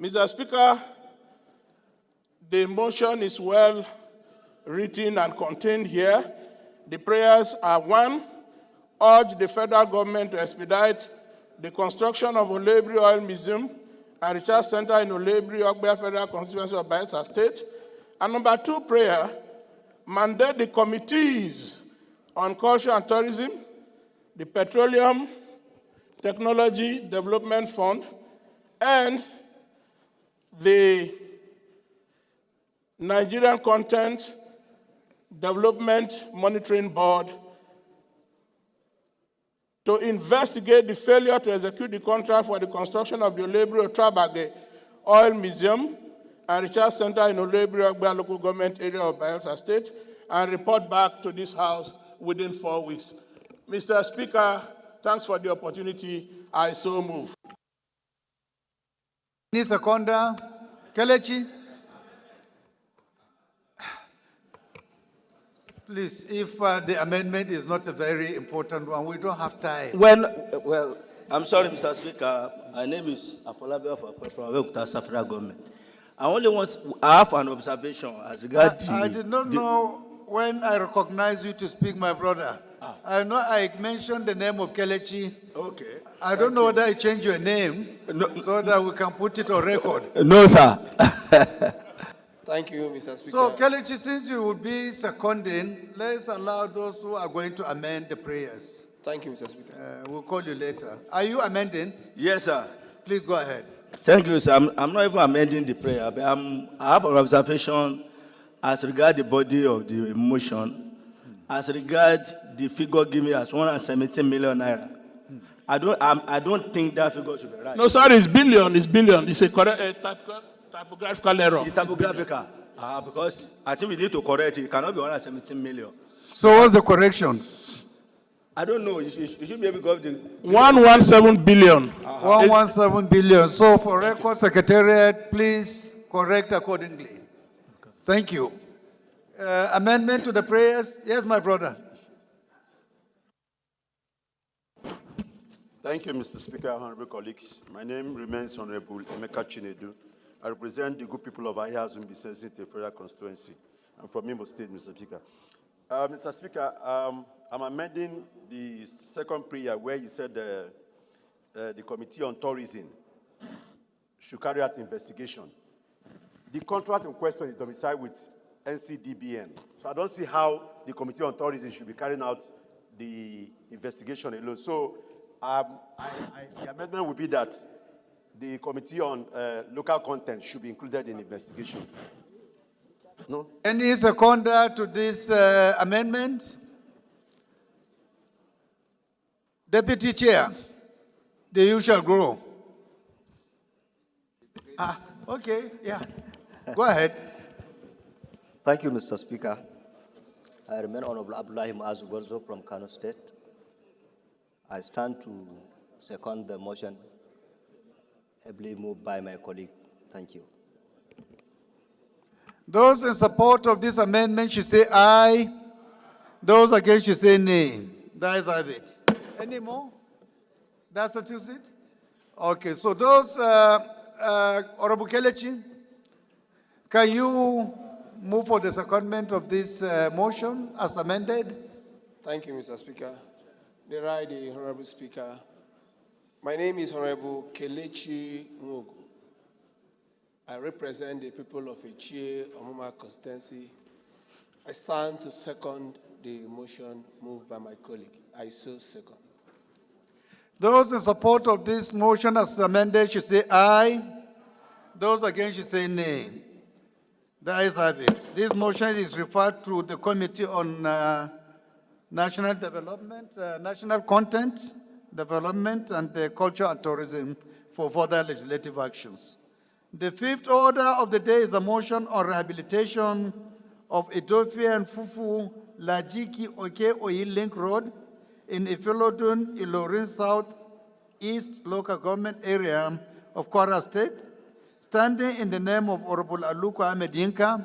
Mr. Speaker, the motion is well written and contained here. The prayers are: 1, urge the federal government to expedite the construction of Oloibiri Oil Museum and Research Center in Oloibiri, Ogbea Federal Constituency of Bayelsa State. And number 2 prayer, mandate the committees on culture and tourism, the Petroleum Technology Development Fund, and the Nigerian Content Development Monitoring Board to investigate the failure to execute the contract for the construction of the Oloibiri Otrabage Oil Museum and Research Center in Oloibiri Ogbea Local Government Area of Bayelsa State and report back to this House within 4 weeks. Mr. Speaker, thanks for the opportunity. I so move.
Seconda, Kelechi. Please, if the amendment is not a very important one, we don't have time.
Well, I'm sorry, Mr. Speaker. My name is Afolabi from Abeokuta Federal Government. I have an observation as regards.
I did not know when I recognize you to speak, my brother. I know I mentioned the name of Kelechi.
Okay.
I don't know whether I change your name so that we can put it on record.
No, sir.
Thank you, Mr. Speaker.
So, Kelechi, since you will be seconding, let's allow those who are going to amend the prayers.
Thank you, Mr. Speaker.
We'll call you later. Are you amending?
Yes, sir.
Please go ahead.
Thank you, sir. I'm not even amending the prayer, but I have an observation as regards the body of the motion, as regards the figure given as 117 million naira. I don't think that figure should be right.
No, sir, it's billion. It's billion. It's a correct typographical error.
It's typographical. Because I think we need to correct it. It cannot be 117 million.
So what's the correction?
I don't know. You should be able to go the
117 billion.
117 billion. So for record secretariat, please correct accordingly. Thank you. Amendment to the prayers? Yes, my brother.
Thank you, Mr. Speaker, honorable colleagues. My name remains Honorable Emeka Chinedu. I represent the good people of Ahia-Zumbi Sensitive Federal Constituency. I'm from Imo State, Mr. Speaker. Mr. Speaker, I'm amending the second prayer where you said the Committee on Tourism should carry out investigation. The contract in question is domiciled with NCDBN. So I don't see how the Committee on Tourism should be carrying out the investigation alone. So the amendment would be that the Committee on Local Content should be included in the investigation. No?
Any seconder to this amendment? Deputy Chair, the you shall grow. Okay, yeah. Go ahead.
Thank you, Mr. Speaker. I remain Honorable Abdullahi Maazu Gorzo from Kano State. I stand to second the motion ably moved by my colleague. Thank you.
Those in support of this amendment should say aye. Those against should say nay. That is it. Any more? That settles it? Okay, so those, Honorable Kelechi, can you move for the secondment of this motion as amended?
Thank you, Mr. Speaker. The right, the Honorable Speaker. My name is Honorable Kelechi Nwogu. I represent the people of Echie Omuma constituency. I stand to second the motion moved by my colleague. I so second.
Those in support of this motion as amended should say aye. Those against should say nay. The ayes have it. This motion is referred to the Committee on National Development, National Content Development, and Culture and Tourism for further legislative actions. The fifth order of the day is a motion on rehabilitation of Ethiopia and Fufu Lajiki Oke Oil Link Road in Ifilodun, Ilorin South East Local Government Area of Kwara State, standing in the name of Honorable Aluko Ahmed Yinka.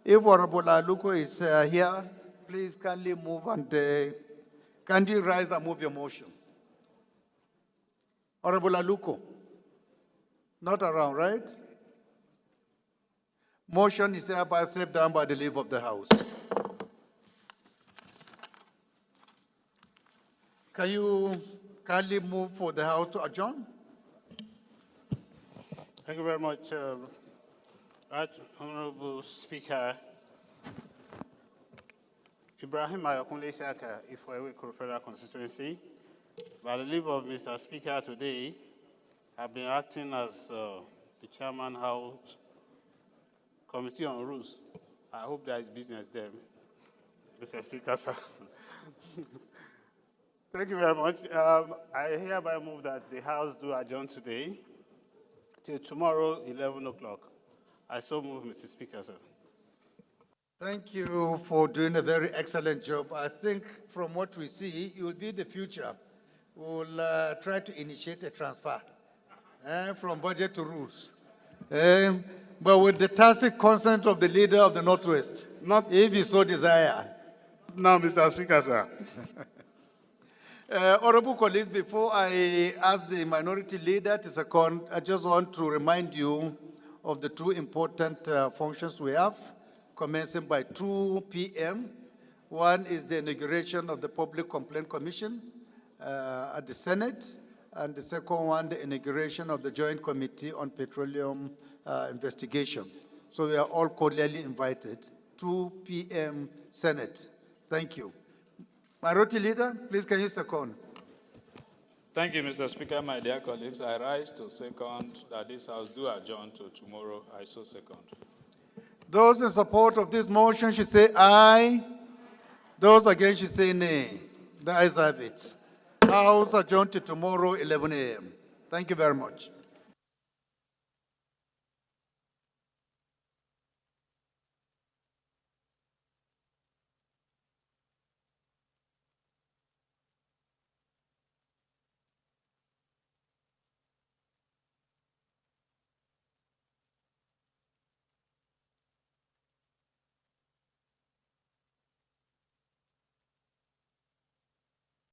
If Honorable Aluko is here, please kindly move and kindly rise and move your motion. Honorable Aluko, not around, right? Motion is hereby stepped down by the leave of the House. Can you kindly move for the House to adjourn?
Thank you very much, Right Honorable Speaker. Ibrahim Ayakunle Saka, Ifewe Federal Constituency. By the leave of Mr. Speaker today, I've been acting as the Chairman House Committee on Rules. I hope there is business there, Mr. Speaker, sir. Thank you very much. I hereby move that the House do adjourn today till tomorrow, 11 o'clock. I so move, Mr. Speaker, sir.
Thank you for doing a very excellent job. I think from what we see, you will be the future. We'll try to initiate a transfer from budget to rules. But with the tacit consent of the leader of the Northwest, if you so desire.
No, Mr. Speaker, sir.
Honorable colleagues, before I ask the minority leader to second, I just want to remind you of the two important functions we have, commencing by 2 p.m. One is the inauguration of the Public Complaint Commission at the Senate, and the second one, the inauguration of the Joint Committee on Petroleum Investigation. So we are all cordially invited. 2 p.m. Senate. Thank you. Minority Leader, please can you second?
Thank you, Mr. Speaker. My dear colleagues, I rise to second that this House do adjourn to tomorrow. I so second.
Those in support of this motion should say aye. Those against should say nay. The ayes have it. House adjourned to tomorrow, 11 a.m. Thank you very much.